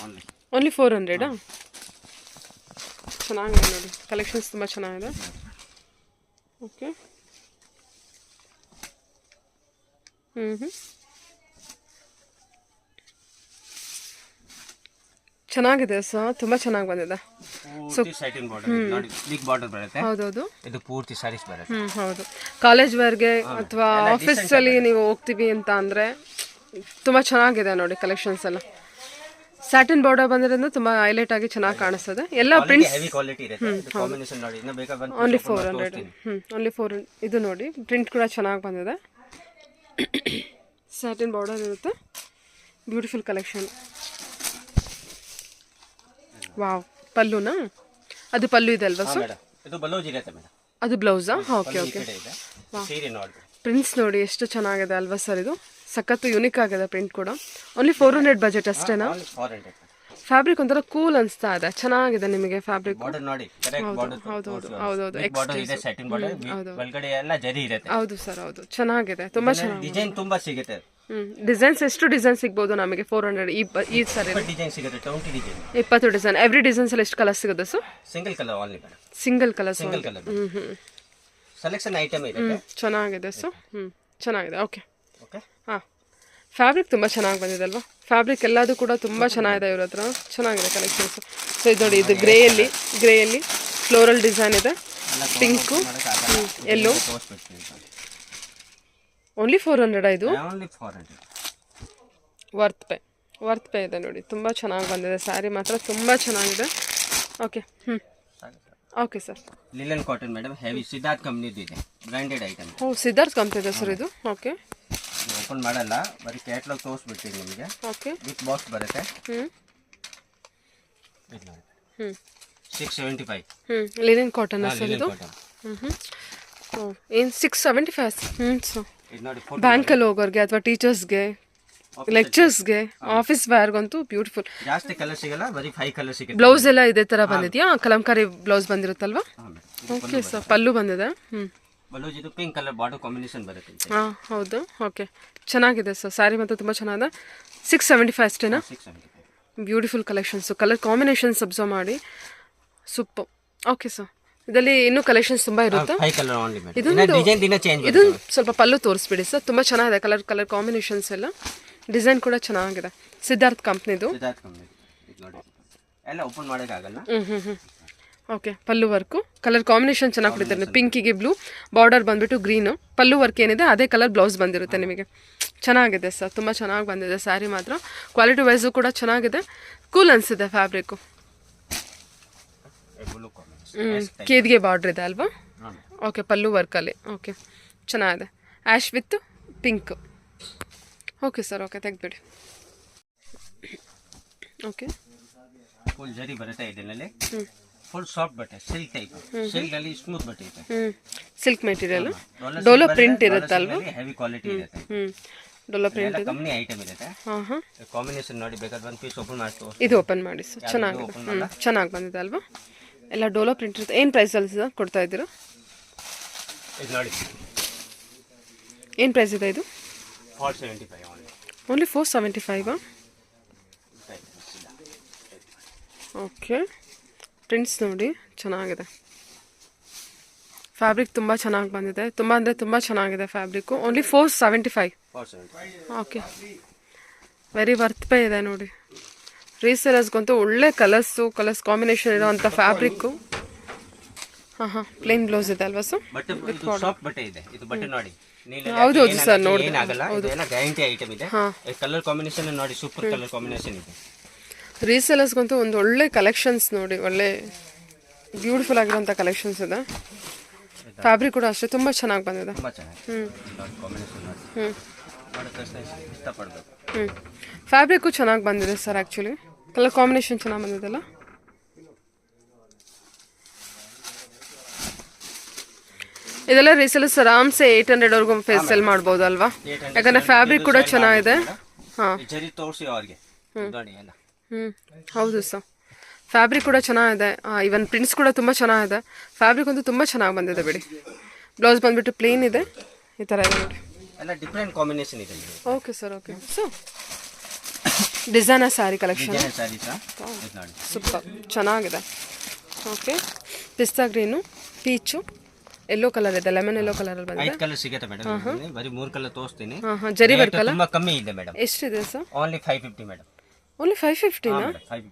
ಓನ್ಲಿ 400. ಚೆನ್ನಾಗಿದೆ ನೋಡಿ. ಕಲೆಕ್ಷನ್ಸ್ ತುಂಬ ಚೆನ್ನಾಗಿದೆ. ಓಕೆ, ಚೆನ್ನಾಗಿದೆ ಸರ್. ತುಂಬ ಚೆನ್ನಾಗಿ ಬಂದಿದೆ. ಪೂರ್ತಿ ಸೈಟಿನ್ ಬಾರ್ಡರ್ ನೋಡಿ, ಬಿಗ್ ಬಾರ್ಡರ್ ಬರುತ್ತೆ. ಹೌದೌದು. ಇದು ಪೂರ್ತಿ ಸಾರೀಸ್ ಬರುತ್ತೆ. ಹೌದು. ಕಾಲೇಜ್ ವೇರ್ಗೆ ಅಥವಾ ಆಫೀಸಲ್ಲಿ ನೀವು ಹೋಗ್ತೀವಿ ಅಂತ ಅಂದರೆ ತುಂಬ ಚೆನ್ನಾಗಿದೆ ನೋಡಿ ಕಲೆಕ್ಷನ್ಸ್ ಎಲ್ಲ. ಸ್ಯಾಟಿನ್ ಬಾರ್ಡರ್ ಬಂದಿರೋದ್ರಿಂದ ತುಂಬ ಹೈಲೈಟ್ ಆಗಿ ಚೆನ್ನಾಗಿ ಕಾಣಿಸ್ತದೆ. ಎಲ್ಲ ಪ್ರಿಂಟ್ಸ್ ಹೆವಿ ಕ್ವಾಲಿಟಿ ಇರುತ್ತೆ. ಕಾಂಬಿನೇಷನ್ ನೋಡಿ, ಇನ್ನು ಬೇಕಾದ್ರೆ ಓನ್ಲಿ 400. ಓನ್ಲಿ 400. ಇದು ನೋಡಿ ಪ್ರಿಂಟ್ ಕೂಡ ಚೆನ್ನಾಗಿ ಬಂದಿದೆ. ಸ್ಯಾಟಿನ್ ಬಾರ್ಡರ್ ಇರುತ್ತೆ. Beautiful collection. ವಾವ್. ಪಲ್ಲುನಾ? ಅದು ಪಲ್ಲು ಇದೆ ಅಲ್ವಾ ಸರ್? ಇದು ಬ್ಲೌಸ್ ಇರುತ್ತೆ ಮೇಡಮ್. ಅದು ಬ್ಲೌಸಾ? Okay okay. ಸೀರೆ ನೋಡಿ, ಪ್ರಿಂಟ್ಸ್ ನೋಡಿ ಎಷ್ಟು ಚೆನ್ನಾಗಿದೆ ಅಲ್ವಾ ಸರ್? ಇದು ಸಖತ್ತು ಯೂನಿಕ್ ಆಗಿದೆ ಪ್ರಿಂಟ್ ಕೂಡ. ಓನ್ಲಿ 400 ಬಜೆಟ್ ಅಷ್ಟೇನಾ? 400. ಫ್ಯಾಬ್ರಿಕ್ ಒಂಥರ ಕೂಲ್ ಅನಿಸ್ತಾ ಇದೆ, ಚೆನ್ನಾಗಿದೆ ನಿಮಗೆ ಫ್ಯಾಬ್ರಿಕ್. ಬಾರ್ಡರ್ ನೋಡಿ, ಕರೆಕ್ಟ್ ಬಾರ್ಡರ್. ಹೌದೌದು. ಬಾರ್ಡರ್ ಇದೆ, ಸೈಟಿನ್ ಬಾರ್ಡರ್, ಒಳಗಡೆ ಎಲ್ಲ ಜರಿ ಇರುತ್ತೆ. ಹೌದು ಸರ್, ಹೌದು. ಚೆನ್ನಾಗಿದೆ, ತುಂಬಾ ಚೆನ್ನಾಗಿದೆ. ಡಿಸೈನ್ ತುಂಬಾ ಸಿಗುತ್ತೆ. ಡಿಸೈನ್ಸ್ ಎಷ್ಟು ಡಿಸೈನ್ ಸಿಗ್ಬೋದು ನಮಗೆ 400? ಈ ಸರಿ ಡಿಸೈನ್ ಸಿಗುತ್ತೆ, 20 ಡಿಸೈನ್. 20 ಡಿಸೈನ್. ಎವ್ರಿ ಡಿಸೈನ್ಸ್ ಅಲ್ಲಿ ಎಷ್ಟು ಕಲರ್ ಸಿಗುತ್ತೆ sir? Single colour only madam. Single colour. Single colour. Selection item ಇರುತ್ತೆ. ಚೆನ್ನಾಗಿದೆ ಸರ್. ಚೆನ್ನಾಗಿದೆ. Okay okay. ಹಾಂ, ಫ್ಯಾಬ್ರಿಕ್ ತುಂಬ ಚೆನ್ನಾಗಿ ಬಂದಿದೆ ಅಲ್ವಾ? ಫ್ಯಾಬ್ರಿಕ್ ಎಲ್ಲದೂ ಕೂಡ ತುಂಬ ಚೆನ್ನಾಗಿದೆ ಇವ್ರ ಹತ್ರ. ಚೆನ್ನಾಗಿದೆ ಕಲೆಕ್ಷನ್ಸ್. ಸೊ ಇದು ನೋಡಿ, ಇದು ಗ್ರೇಯಲ್ಲಿ ಫ್ಲೋರಲ್ ಡಿಸೈನ್ ಇದೆ. ಪಿಂಕು, ಎಲ್ಲೋ. ಓನ್ಲಿ 400 ಇದು? ಓನ್ಲಿ 400. ವರ್ತ್ ಪೇ ಇದೆ ನೋಡಿ. ತುಂಬ ಚೆನ್ನಾಗಿ ಬಂದಿದೆ ಸ್ಯಾರಿ ಮಾತ್ರ, ತುಂಬ ಚೆನ್ನಾಗಿದೆ. Okay. Okay sir. Linen cotton madam, heavy Siddharth ಕಂಪ್ನಿದು ಇದೆ, ಬ್ರಾಂಡೆಡ್ ಐಟಮ್. ಓ, ಸಿದ್ಧಾರ್ಥ್ ಕಂಪ್ನಿ ಇದೆ ಸರ್ ಇದು? ಓಕೆ. ಓಪನ್ ಮಾಡಲ್ಲ, ಬರೀ ಕ್ಯಾಟ್ಲಾಗ್ ತೋರಿಸ್ಬಿಡ್ತೀನಿ ನಿಮಗೆ. ಓಕೆ. ವಿತ್ ಬಾಕ್ಸ್ ಬರುತ್ತೆ. 675. ಲಿನನ್ ಕಾಟನ್ ಸರ್ ಇದು? ಏನು 675? ಸೊ ಇದು ನೋಡಿ, ಬ್ಯಾಂಕಲ್ಲಿ ಹೋಗೋರಿಗೆ ಅಥವಾ ಟೀಚರ್ಸ್ಗೆ, ಲೆಕ್ಚರ್ಸ್ಗೆ, ಆಫೀಸ್ ವೇರ್ಗಂತೂ ಬ್ಯೂಟಿಫುಲ್. ಜಾಸ್ತಿ ಕಲರ್ ಸಿಗಲ್ಲ, ಬರೀ 5 ಕಲರ್ ಸಿಗುತ್ತೆ. ಬ್ಲೌಸ್ ಎಲ್ಲ ಇದೇ ತರ ಬಂದಿದ್ಯಾ? ಕಲಂಕಾರಿ ಬ್ಲೌಸ್ ಬಂದಿರುತ್ತಲ್ವಾ? Okay sir. ಪಲ್ಲು ಬಂದಿದೆ. ಬ್ಲೌಸ್ ಇದು ಪಿಂಕ್ ಕಲರ್ ಬಾರ್ಡರ್ ಕಾಂಬಿನೇಷನ್ ಬರುತ್ತೆ. ಹಾಂ, ಹೌದು. ಓಕೆ, ಚೆನ್ನಾಗಿದೆ ಸರ್. ಸ್ಯಾರಿ ಮಾತ್ರ ತುಂಬ ಚೆನ್ನಾಗಿದೆ. 675 ಅಷ್ಟೇನಾ? 675. Beautiful collections. Colour combinations observe ಮಾಡಿ. ಸೂಪರ್. Okay sir. ಇದರಲ್ಲಿ ಇನ್ನೂ ಕಲೆಕ್ಷನ್ಸ್ ತುಂಬ ಇರುತ್ತೆ. 5 ಕಲರ್ ಓನ್ಲಿ ಮೇಡಮ್. ಇದೊಂದು ಡಿಸೈನ್ ದಿನ ಚೇಂಜ್ ಇದು ಸ್ವಲ್ಪ ಪಲ್ಲು ತೋರಿಸ್ಬಿಡಿ ಸರ್. ತುಂಬ ಚೆನ್ನಾಗಿದೆ ಕಲರ್ ಕಾಂಬಿನೇಷನ್ಸ್ ಎಲ್ಲ. ಡಿಸೈನ್ ಕೂಡ ಚೆನ್ನಾಗಿದೆ. ಸಿದ್ಧಾರ್ಥ್ ಕಂಪ್ನಿದು. ಸಿದ್ಧಾರ್ಥ್ ಕಂಪ್ನಿ ಇದು ನೋಡಿ, ಎಲ್ಲ ಓಪನ್ ಮಾಡೋಕ್ಕಾಗಲ್ಲ. ಓಕೆ. ಪಲ್ಲು ವರ್ಕು, ಕಲರ್ ಕಾಂಬಿನೇಷನ್ ಚೆನ್ನಾಗಿ ಕೊಟ್ಟಿದ್ದಾರೆ. ಪಿಂಕಿಗೆ ಬ್ಲೂ, ಬಾರ್ಡರ್ ಬಂದ್ಬಿಟ್ಟು ಗ್ರೀನು. ಪಲ್ಲು ವರ್ಕ್ ಏನಿದೆ ಅದೇ ಕಲರ್ ಬ್ಲೌಸ್ ಬಂದಿರುತ್ತೆ ನಿಮಗೆ. ಚೆನ್ನಾಗಿದೆ ಸರ್, ತುಂಬ ಚೆನ್ನಾಗಿ ಬಂದಿದೆ ಸ್ಯಾರಿ ಮಾತ್ರ. ಕ್ವಾಲಿಟಿ ವೈಸು ಕೂಡ ಚೆನ್ನಾಗಿದೆ. ಕೂಲ್ ಅನಿಸಿದೆ ಫ್ಯಾಬ್ರಿಕ್ಕು. ಕೇದಿಗೆ ಬಾರ್ಡ್ರ್ ಇದೆ ಅಲ್ವಾ? ಓಕೆ. ಪಲ್ಲು ವರ್ಕಲ್ಲಿ. ಓಕೆ, ಚೆನ್ನಾಗಿದೆ. Ash with pink. Okay sir. Okay, ತೆಗೆದ್ಬಿಡಿ. ಓಕೆ. ಫುಲ್ ಜರಿ ಬರುತ್ತೆ ಇದರಲ್ಲಿ. ಫುಲ್ ಸಾಫ್ಟ್ ಬಟ್ಟೆ, ಸಿಲ್ಕ್ ಟೈಪ್. ಸಿಲ್ಕ್ ಅಲ್ಲಿ ಸ್ಮೂತ್ ಬಟ್ಟೆ ಇದೆ. Silk material. ಡೋಲೋ ಪ್ರಿಂಟ್ ಇರುತ್ತಲ್ವಾ? ಹೆವಿ ಕ್ವಾಲಿಟಿ ಇರುತ್ತೆ. ಡೋಲೋ ಪ್ರಿಂಟ್ ಇದೆ. ಕಂಪನಿ ಐಟಮ್ ಇರುತ್ತೆ. ಕಾಂಬಿನೇಷನ್ ನೋಡಿ, ಬೇಕಾದ್ರೆ ಒಂದು ಪೀಸ್ ಓಪನ್ ಮಾಡಿ. ಇದು ಓಪನ್ ಮಾಡಿ ಸರ್. ಚೆನ್ನಾಗಿದೆ. ಚೆನ್ನಾಗಿ ಬಂದಿದೆ ಅಲ್ವಾ? ಎಲ್ಲ ಡೋಲೋ ಪ್ರಿಂಟ್ ಇರುತ್ತೆ. ಏನು ಪ್ರೈಸಲ್ಲಿ ಸರ್ ಕೊಡ್ತಾ ಇದ್ದೀರಾ? ಇದು ನೋಡಿ, ಏನು ಪ್ರೈಸ್ ಇದೆ ಇದು? 475 ಓನ್ಲಿ 475. ಓಕೆ. ಪ್ರಿಂಟ್ಸ್ ನೋಡಿ, ಚೆನ್ನಾಗಿದೆ. ಫ್ಯಾಬ್ರಿಕ್ ತುಂಬ ಚೆನ್ನಾಗಿ ಬಂದಿದೆ. ತುಂಬ ಅಂದರೆ ತುಂಬ ಚೆನ್ನಾಗಿದೆ fabric. Only 475. Okay. Very worth pay ಇದೆ ನೋಡಿ. ರೀಸೇಲರ್ಸ್ಗಂತೂ ಒಳ್ಳೆ ಕಲರ್ಸ್ ಕಾಂಬಿನೇಷನ್ ಇರೋವಂಥ ಫ್ಯಾಬ್ರಿಕ್ಕು. ಹಾಂ, ಪ್ಲೇನ್ ಬ್ಲೌಸ್ ಇದೆ ಅಲ್ವಾ ಸರ್? ಬಟ್ಟೆ ಇದೆ. ಇದು ಬಟ್ಟೆ ನೋಡಿ, ಹೌದು ಸರ್, ನೋಡಿ. ಇದೆಲ್ಲ ಗ್ಯಾರಂಟಿ ಐಟಮ್ ಇದೆ. ಕಲರ್ ಕಾಂಬಿನೇಷನ್ ನೋಡಿ, ಸೂಪರ್ ಕಲರ್ ಕಾಂಬಿನೇಷನ್ ಇದೆ. ರೀಸೇಲರ್ಸ್ಗಂತೂ ಒಂದು ಒಳ್ಳೆ ಕಲೆಕ್ಷನ್ಸ್ ನೋಡಿ, ಒಳ್ಳೆ ಬ್ಯೂಟಿಫುಲ್ ಆಗಿರೋಂಥ ಕಲೆಕ್ಷನ್ಸ್ ಇದೆ. ಫ್ಯಾಬ್ರಿಕ್ ಕೂಡ ಅಷ್ಟೇ ತುಂಬ ಚೆನ್ನಾಗಿ ಬಂದಿದೆ. ಫ್ಯಾಬ್ರಿಕ್ಕು ಚೆನ್ನಾಗಿ ಬಂದಿದೆ ಸರ್. ಆ್ಯಕ್ಚುಲಿ ಕಲರ್ ಕಾಂಬಿನೇಷನ್ ಚೆನ್ನಾಗಿ ಬಂದಿದೆಲ್ಲ. ಇದೆಲ್ಲ ರೀಸೇಲರ್ಸ್ ಆರಾಮ್ಸೆ 800ವರೆಗೂ ಸೇಲ್ ಮಾಡ್ಬೋದು ಅಲ್ವಾ? ಯಾಕಂದರೆ ಫ್ಯಾಬ್ರಿಕ್ ಕೂಡ ಚೆನ್ನಾಗಿದೆ. ಹಾಂ, ಹೌದು ಸರ್. ಫ್ಯಾಬ್ರಿಕ್ ಕೂಡ ಚೆನ್ನಾಗಿದೆ. ಈವನ್ ಪ್ರಿಂಟ್ಸ್ ಕೂಡ ತುಂಬ ಚೆನ್ನಾಗಿದೆ. ಫ್ಯಾಬ್ರಿಕ್ ಅಂತೂ ತುಂಬ ಚೆನ್ನಾಗಿ ಬಂದಿದೆ ಬಿಡಿ. ಬ್ಲೌಸ್ ಬಂದ್ಬಿಟ್ಟು ಪ್ಲೇನ್ ಇದೆ, ಈ ಥರ ಇದೆ ನೋಡಿ. ಎಲ್ಲ ಡಿಫರೆಂಟ್ ಕಾಂಬಿನೇಷನ್ ಇದೆ. Okay sir. Okay. So designer sari collection super ಚೆನ್ನಾಗಿದೆ. ಓಕೆ. ಪಿಸ್ತಾ ಗ್ರೀನು, ಪೀಚು, ಯೆಲ್ಲೋ ಕಲರ್ ಇದೆ. ಲೆಮನ್ ಯೆಲ್ಲೋ ಕಲರ್ ಅಲ್ಲಿ ಬಂದಿದೆ. 5 ಕಲರ್ ಸಿಗುತ್ತೆ ಮೇಡಮ್. ಬರೀ 3 ಕಲರ್ ತೋರಿಸ್ತೀನಿ. ಜರಿ ವರ್ಕ್ ತುಂಬಾ ಕಮ್ಮಿ ಇದೆ ಮೇಡಮ್. ಎಷ್ಟಿದೆ ಸರ್? Only 550 madam. ಓನ್ಲಿ 550 ನಾ? 550.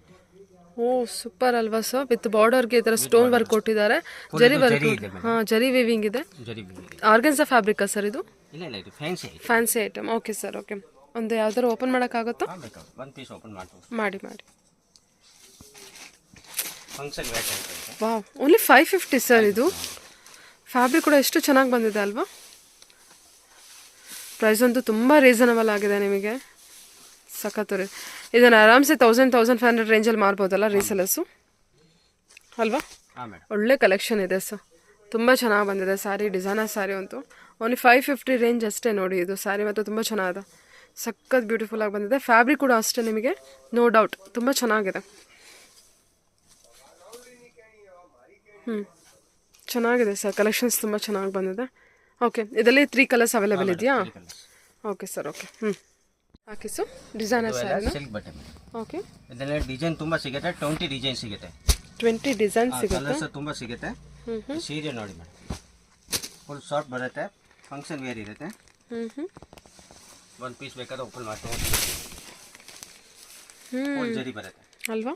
ಓ ಸೂಪರ್ ಅಲ್ವಾ ಸರ್, ವಿತ್ ಬಾರ್ಡರ್ಗೆ ಈ ಥರ ಸ್ಟೋನ್ ವರ್ಕ್ ಕೊಟ್ಟಿದ್ದಾರೆ, ಜರಿ ವರ್ಕ್, ಹಾಂ ಜರಿ ವೇವಿಂಗ್ ಇದೆ. ಜರಿ ಆರ್ಗನ್ಸಾ ಫ್ಯಾಬ್ರಿಕಾ ಸರ್ ಇದು? ಇಲ್ಲ ಇಲ್ಲ, ಇದು fancy fancy item. Okay sir, okay. ಒಂದು ಯಾವ್ದಾರು ಓಪನ್ ಮಾಡೋಕ್ಕಾಗುತ್ತಾ? ಒಂದು ಪೀಸ್ ಓಪನ್ ಮಾಡ್ಬೋದು. ಮಾಡಿ ಮಾಡಿ. Function wear wow, only 550 sir. ಇದು ಫ್ಯಾಬ್ರಿಕ್ ಕೂಡ ಎಷ್ಟು ಚೆನ್ನಾಗಿ ಬಂದಿದೆ ಅಲ್ವಾ. ಪ್ರೈಸ್ ಅಂತೂ ತುಂಬ ರೀಸನಬಲ್ ಆಗಿದೆ ನಿಮಗೆ, ಸಖತ್ತು ರೀ. ಇದನ್ನು ಆರಾಮ್ಸೆ 1000-1500 ರೇಂಜಲ್ಲಿ ಮಾರ್ಬೋದಲ್ಲ ರೀಸೆಲರ್ಸು ಅಲ್ವಾ? ಒಳ್ಳೆ ಕಲೆಕ್ಷನ್ ಇದೆ ಸರ್, ತುಂಬ ಚೆನ್ನಾಗಿ ಬಂದಿದೆ ಸ್ಯಾರಿ. ಡಿಸೈನರ್ ಸ್ಯಾರಿ ಅಂತೂ ಓನ್ಲಿ 550 ರೇಂಜ್ ಅಷ್ಟೇ ನೋಡಿ. ಇದು ಸ್ಯಾರಿ ಮತ್ತು ತುಂಬ ಚೆನ್ನಾಗಿದೆ, ಸಖತ್ ಬ್ಯೂಟಿಫುಲ್ಲಾಗಿ ಬಂದಿದೆ. ಫ್ಯಾಬ್ರಿಕ್ ಕೂಡ ಅಷ್ಟೇ ನಿಮಗೆ ನೋ ಡೌಟ್ ತುಂಬ ಚೆನ್ನಾಗಿದೆ. ಚೆನ್ನಾಗಿದೆ ಸರ್, ಕಲೆಕ್ಷನ್ಸ್ ತುಂಬ ಚೆನ್ನಾಗಿ ಬಂದಿದೆ. ಓಕೆ, ಇದರಲ್ಲಿ 3 ಕಲರ್ಸ್ ಅವೈಲೇಬಲ್ ಇದೆಯಾ? Okay sir, okay. ಹಾಕಿ ಸರ್, ಡಿಸೈನರ್ ಸ್ಯಾರಿನ ಸಿಲ್ಕ್ ಬಟ್ಟೆ. ಓಕೆ, ಇದರಲ್ಲಿ ಡಿಸೈನ್ ತುಂಬ ಸಿಗುತ್ತೆ, 20 ಡಿಸೈನ್ ಸಿಗುತ್ತೆ. 20 ಡಿಸೈನ್ ಸಿಗುತ್ತೆ, ಕಲರ್ಸ್ ತುಂಬ ಸಿಗುತ್ತೆ. ಸೀರೆ ನೋಡಿ ಮೇಡಮ್, ಫುಲ್ ಸಾಫ್ಟ್ ಬರುತ್ತೆ, ಫಂಕ್ಷನ್ ವೇರ್ ಇರುತ್ತೆ. ಒಂದು ಪೀಸ್ ಬೇಕಾದ್ರೆ ಓಪನ್ ಮಾಡ್ಕೊಂಡು ಫುಲ್ ಜರಿ ಬರುತ್ತೆ ಅಲ್ವಾ.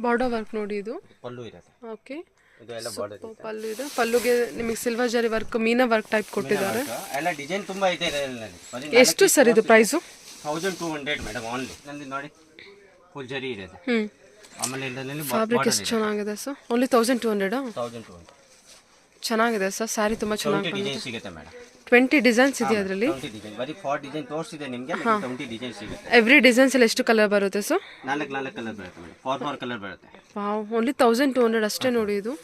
ಬಾರ್ಡರ್ ವರ್ಕ್ ನೋಡಿ, ಇದು ಪಲ್ಲು ಇರುತ್ತೆ. ಓಕೆ, ಇದು ಎಲ್ಲ ಬಾರ್ಡರ್ ಪಲ್ಲು ಇದೆ. ಪಲ್ಲುಗೆ ನಿಮಗೆ ಸಿಲ್ವರ್ ಜರಿ ವರ್ಕ್, ಮೀನಾ ವರ್ಕ್ ಟೈಪ್ ಕೊಟ್ಟಿದ್ದಾರೆ. ಎಲ್ಲ ಡಿಸೈನ್ ತುಂಬ ಇದೆ ಇದರಲ್ಲಿ. ಎಷ್ಟು ಸರ್ ಇದು ಪ್ರೈಸು? 1200 madam only. ನಂದು ನೋಡಿ ಫುಲ್ ಜರಿ ಇದೆ. ಆಮೇಲೆ ಇದರಲ್ಲಿ ಫ್ಯಾಬ್ರಿಕ್ ಎಷ್ಟು ಚೆನ್ನಾಗಿದೆ ಸರ್, ಓನ್ಲಿ 1200. 1200 ಚೆನ್ನಾಗಿದೆ ಸರ್, ಸ್ಯಾರಿ ತುಂಬ ಚೆನ್ನಾಗಿ ಡಿಸೈನ್ ಸಿಗುತ್ತೆ ಮೇಡಮ್. 20 ಡಿಸೈನ್ಸ್ ಇದೆ ಅದರಲ್ಲಿ. 20 ಡಿಸೈನ್, ಬರೀ 4 ಡಿಸೈನ್ ತೋರಿಸಿದೆ ನಿಮಗೆ. 20 ಡಿಸೈನ್ ಸಿಗುತ್ತೆ. ಎವ್ರಿ ಡಿಸೈನ್ಸ್ ಅಲ್ಲಿ ಎಷ್ಟು ಕಲರ್ ಬರುತ್ತೆ ಸರ್? 4 ಕಲರ್ ಬರುತ್ತೆ ಮೇಡಮ್, 4 ಕಲರ್ ಬರುತ್ತೆ. ವಾವ್, ಓನ್ಲಿ 1200 ಅಷ್ಟೇ ನೋಡಿ. ಇದು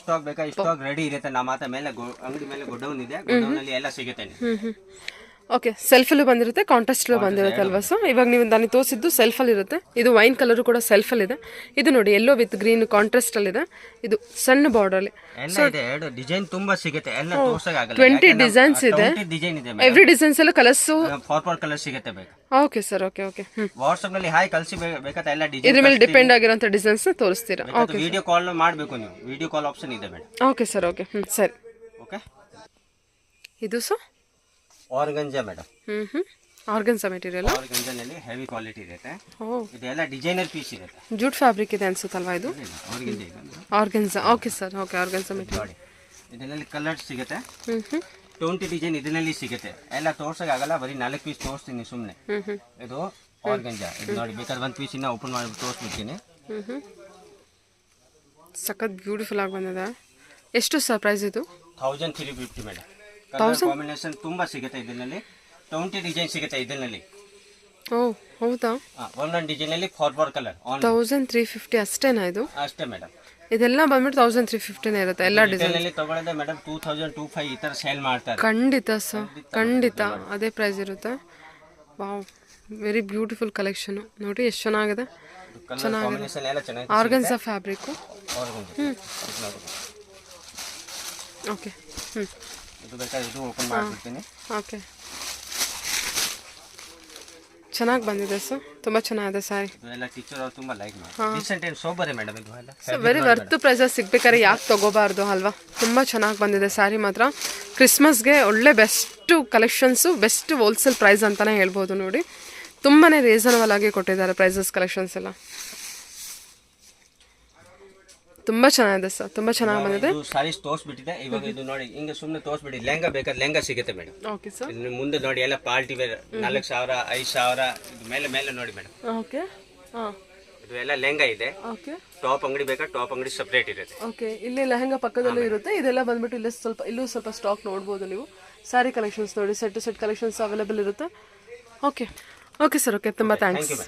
ಸ್ಟಾಕ್ ಬೇಕಾ? ಸ್ಟಾಕ್ ರೆಡಿ ಇರುತ್ತೆ. ನಮ್ಮ ಮಾತ್ರ ಮೇಲೆ ಅಂಗಡಿ ಮೇಲೆ ಗೋಡೌನ್ ಇದೆ, ಗೋಡೌನ್ ಅಲ್ಲಿ ಎಲ್ಲ ಸಿಗುತ್ತೆ. ಓಕೆ, ಸೆಲ್ಫಲ್ಲೂ ಬಂದಿರುತ್ತೆ, ಕಾಂಟ್ರಾಸ್ಟಲ್ಲೂ ಬಂದಿರುತ್ತೆ ಅಲ್ವಾ ಸರ್? ಇವಾಗ ನೀವು ನನಗೆ ತೋರಿಸಿದ್ದು ಸೆಲ್ಫಲ್ಲಿ ಇರುತ್ತೆ. ಇದು ವೈನ್ ಕಲರು ಕೂಡ ಸೆಲ್ಫಲ್ಲಿದೆ. ಇದು ನೋಡಿ ಎಲ್ಲೋ ವಿತ್ ಗ್ರೀನ್ ಕಾಂಟ್ರಾಸ್ಟಲ್ಲಿದೆ. ಇದು ಸಣ್ಣ ಬಾರ್ಡರ್ಲಿ ಎಲ್ಲ ಇದೆ. ಎರಡು ಡಿಸೈನ್ ತುಂಬಾ ಸಿಗುತ್ತೆ, ಎಲ್ಲ ತೋರ್ಸಕ್ಕಾಗಲ್ಲ. 20 ಡಿಸೈನ್ಸ್ ಇದೆ. ಡಿಸೈನ್ ಇದೆ, ಎವ್ರಿ ಡಿಸೈನ್ಸ್ ಅಲ್ಲೂ ಕಲರ್ಸು 4 ಕಲರ್ ಸಿಗುತ್ತೆ ಬೇಕಾ? Okay sir, okay okay. WhatsApp ನಲ್ಲಿ ಹಾಯ್ ಕಳಿಸಿ ಬೇಕಾದ್ರೆ ಎಲ್ಲ ಡಿಸೈನ್ ಇದ್ರ ಮೇಲೆ ಡಿಪೆಂಡ್ ಆಗಿರೋಂಥ ಡಿಸೈನ್ಸ್ ತೋರಿಸ್ತೀರಾ? ಓಕೆ, ವಿಡಿಯೋ ಕಾಲ್ ಮಾಡಬೇಕು ನೀವು, ವಿಡಿಯೋ ಕಾಲ್ ಆಪ್ಷನ್ ಇದೆ ಮೇಡಮ್. Okay sir, okay. ಸರಿ, ಓಕೆ. ಇದು sir organza madam. Organza material. ಆರ್ಗಂಜಾನಲ್ಲಿ ಹೆವಿ ಕ್ವಾಲಿಟಿ ಇರುತ್ತೆ. ಓ, ಇದೆಲ್ಲ ಡಿಸೈನರ್ ಪೀಸ್ ಇರುತ್ತೆ. ಜೂಟ್ ಫ್ಯಾಬ್ರಿಕ್ ಇದೆ ಅನ್ಸುತ್ತಲ್ವಾ ಇದು? ಆರ್ಗಂಜಾ ಇದೆ. Organza, okay sir, okay. Organza material ಇದರಲ್ಲಿ ಕಲರ್ ಸಿಗುತ್ತೆ. 20 ಡಿಸೈನ್ ಇದರಲ್ಲಿ ಸಿಗುತ್ತೆ. ಎಲ್ಲ ತೋರ್ಸಕ್ಕಾಗಲ್ಲ, ಬರೀ 4 ಪೀಸ್ ತೋರಿಸ್ತೀನಿ ಸುಮ್ಮನೆ. ಇದು ಆರ್ಗಂಜಾ, ಇದು ನೋಡಿ ಬೇಕಾದ್ರೆ 1 ಪೀಸ್ ಇನ್ನ ಓಪನ್ ಮಾಡಿ ತೋರಿಸ್ಬಿಡ್ತೀನಿ. ಸಖತ್ ಬ್ಯೂಟಿಫುಲ್ ಆಗಿ ಬಂದಿದೆ. ಎಷ್ಟು ಸರ್ ಪ್ರೈಸ್ ಇದು? 1350 ಮೇಡಮ್. ಕಲರ್ ಕಾಂಬಿನೇಷನ್ ತುಂಬಾ ಸಿಗುತ್ತೆ ಇದರಲ್ಲಿ. 20 ಡಿಸೈನ್ ಸಿಗುತ್ತೆ ಇದರಲ್ಲಿ. ಓ ಹೌದಾ? ಒಂದೊಂದು ಡಿಸೈನ್ ಅಲ್ಲಿ 4 ಕಲರ್. 1350 ಅಷ್ಟೇನಾ ಇದು? ಅಷ್ಟೇ ಮೇಡಮ್. ಇದೆಲ್ಲ ಬಂದ್ಬಿಟ್ಟು 1350 ಇರುತ್ತೆ ಎಲ್ಲ ಡಿಸೈನ್ ಅಲ್ಲಿ ತಗೊಳ್ಳೋದೇ ಮೇಡಮ್ 2000 25 ಈ ತರ ಸೇಲ್ ಮಾಡ್ತಾರೆ. ಖಂಡಿತ ಸರ್, ಖಂಡಿತ ಅದೇ ಪ್ರೈಸ್ ಇರುತ್ತೆ. ವಾವ್, ವೆರಿ ಬ್ಯೂಟಿಫುಲ್ ಕಲೆಕ್ಷನ್ ನೋಡಿ, ಎಷ್ಟು ಚೆನ್ನಾಗಿದೆ. ಚೆನ್ನಾಗಿದೆ. Organza fabric. ಓಕೆ, ಇದು ಬೇಕಾದ್ರೆ ಇದು ಓಪನ್ ಮಾಡ್ಬಿಡ್ತೀನಿ. ಓಕೆ, ಚೆನ್ನಾಗಿ ಬಂದಿದೆ ಸರ್, ತುಂಬ ಚೆನ್ನಾಗಿದೆ ಸ್ಯಾರಿ. ಎಲ್ಲ ಟೀಚರ್ ಅವರು ತುಂಬ ಲೈಕ್ ಮಾಡ್ತಾರೆ. ಡೀಸೆಂಟ್ ಅಂಡ್ ಸೋಬರ್ ಮೇಡಮ್ ಇದು ಎಲ್ಲ. ಸೊ ವೆರಿ ವರ್ತ್ ಪ್ರೈಸಸ್ ಸಿಗ್ಬೇಕಾದ್ರೆ ಯಾಕೆ ತಗೋಬಾರ್ದು ಅಲ್ವಾ? ತುಂಬ ಚೆನ್ನಾಗಿ ಬಂದಿದೆ ಸ್ಯಾರಿ ಮಾತ್ರ. ಕ್ರಿಸ್ಮಸ್ಗೆ ಒಳ್ಳೆ best collections, best wholesale price ಅಂತಲೇ ಹೇಳ್ಬೋದು ನೋಡಿ. ತುಂಬಾ ರೀಸನಬಲ್ ಆಗಿ ಕೊಟ್ಟಿದ್ದಾರೆ ಪ್ರೈಸಸ್, ಕಲೆಕ್ಷನ್ಸ್ ಎಲ್ಲ ತುಂಬ ಚೆನ್ನಾಗಿದೆ ಸರ್, ತುಂಬ ಚೆನ್ನಾಗಿ ಬಂದಿದೆ. ಸಾರೀಸ್ ತೋರಿಸ್ಬಿಟ್ಟಿದೆ. ಇವಾಗ ಇದು ನೋಡಿ ಹಿಂಗೆ ಸುಮ್ಮನೆ ತೋರಿಸ್ಬಿಟ್ಟು ಲೆಹಂಗಾ ಬೇಕಾದ್ರೆ ಲೆಹಂಗಾ ಸಿಗುತ್ತೆ ಮೇಡಮ್. Okay sir. ಮುಂದೆ ನೋಡಿ ಎಲ್ಲ ಪಾರ್ಟಿ ವೇರ್ 4000 5000 ಇದು ಮೇಲೆ ಮೇಲೆ ನೋಡಿ ಮೇಡಮ್. ಓಕೆ, ಹಾಂ, ಇದು ಎಲ್ಲ ಲೆಹಂಗಾ ಇದೆ. ಓಕೆ, ಟಾಪ್ ಅಂಗಡಿ ಬೇಕಾದ್ರೆ ಟಾಪ್ ಅಂಗಡಿ ಸಪ್ರೇಟ್ ಇರುತ್ತೆ. ಓಕೆ, ಇಲ್ಲಿ ಲೆಹಂಗಾ ಪಕ್ಕದಲ್ಲೂ ಇರುತ್ತೆ. ಇದೆಲ್ಲ ಬಂದ್ಬಿಟ್ಟು ಇಲ್ಲೂ ಸ್ವಲ್ಪ ಸ್ಟಾಕ್ ನೋಡ್ಬೋದು ನೀವು. ಸ್ಯಾರಿ ಕಲೆಕ್ಷನ್ಸ್ ನೋಡಿ, ಸೆಟ್ ಕಲೆಕ್ಷನ್ಸ್ ಅವೈಲೇಬಲ್ ಇರುತ್ತೆ. ಓಕೆ ಓಕೆ ಸರ್, ಓಕೆ, ತುಂಬ ಥ್ಯಾಂಕ್ಸ್.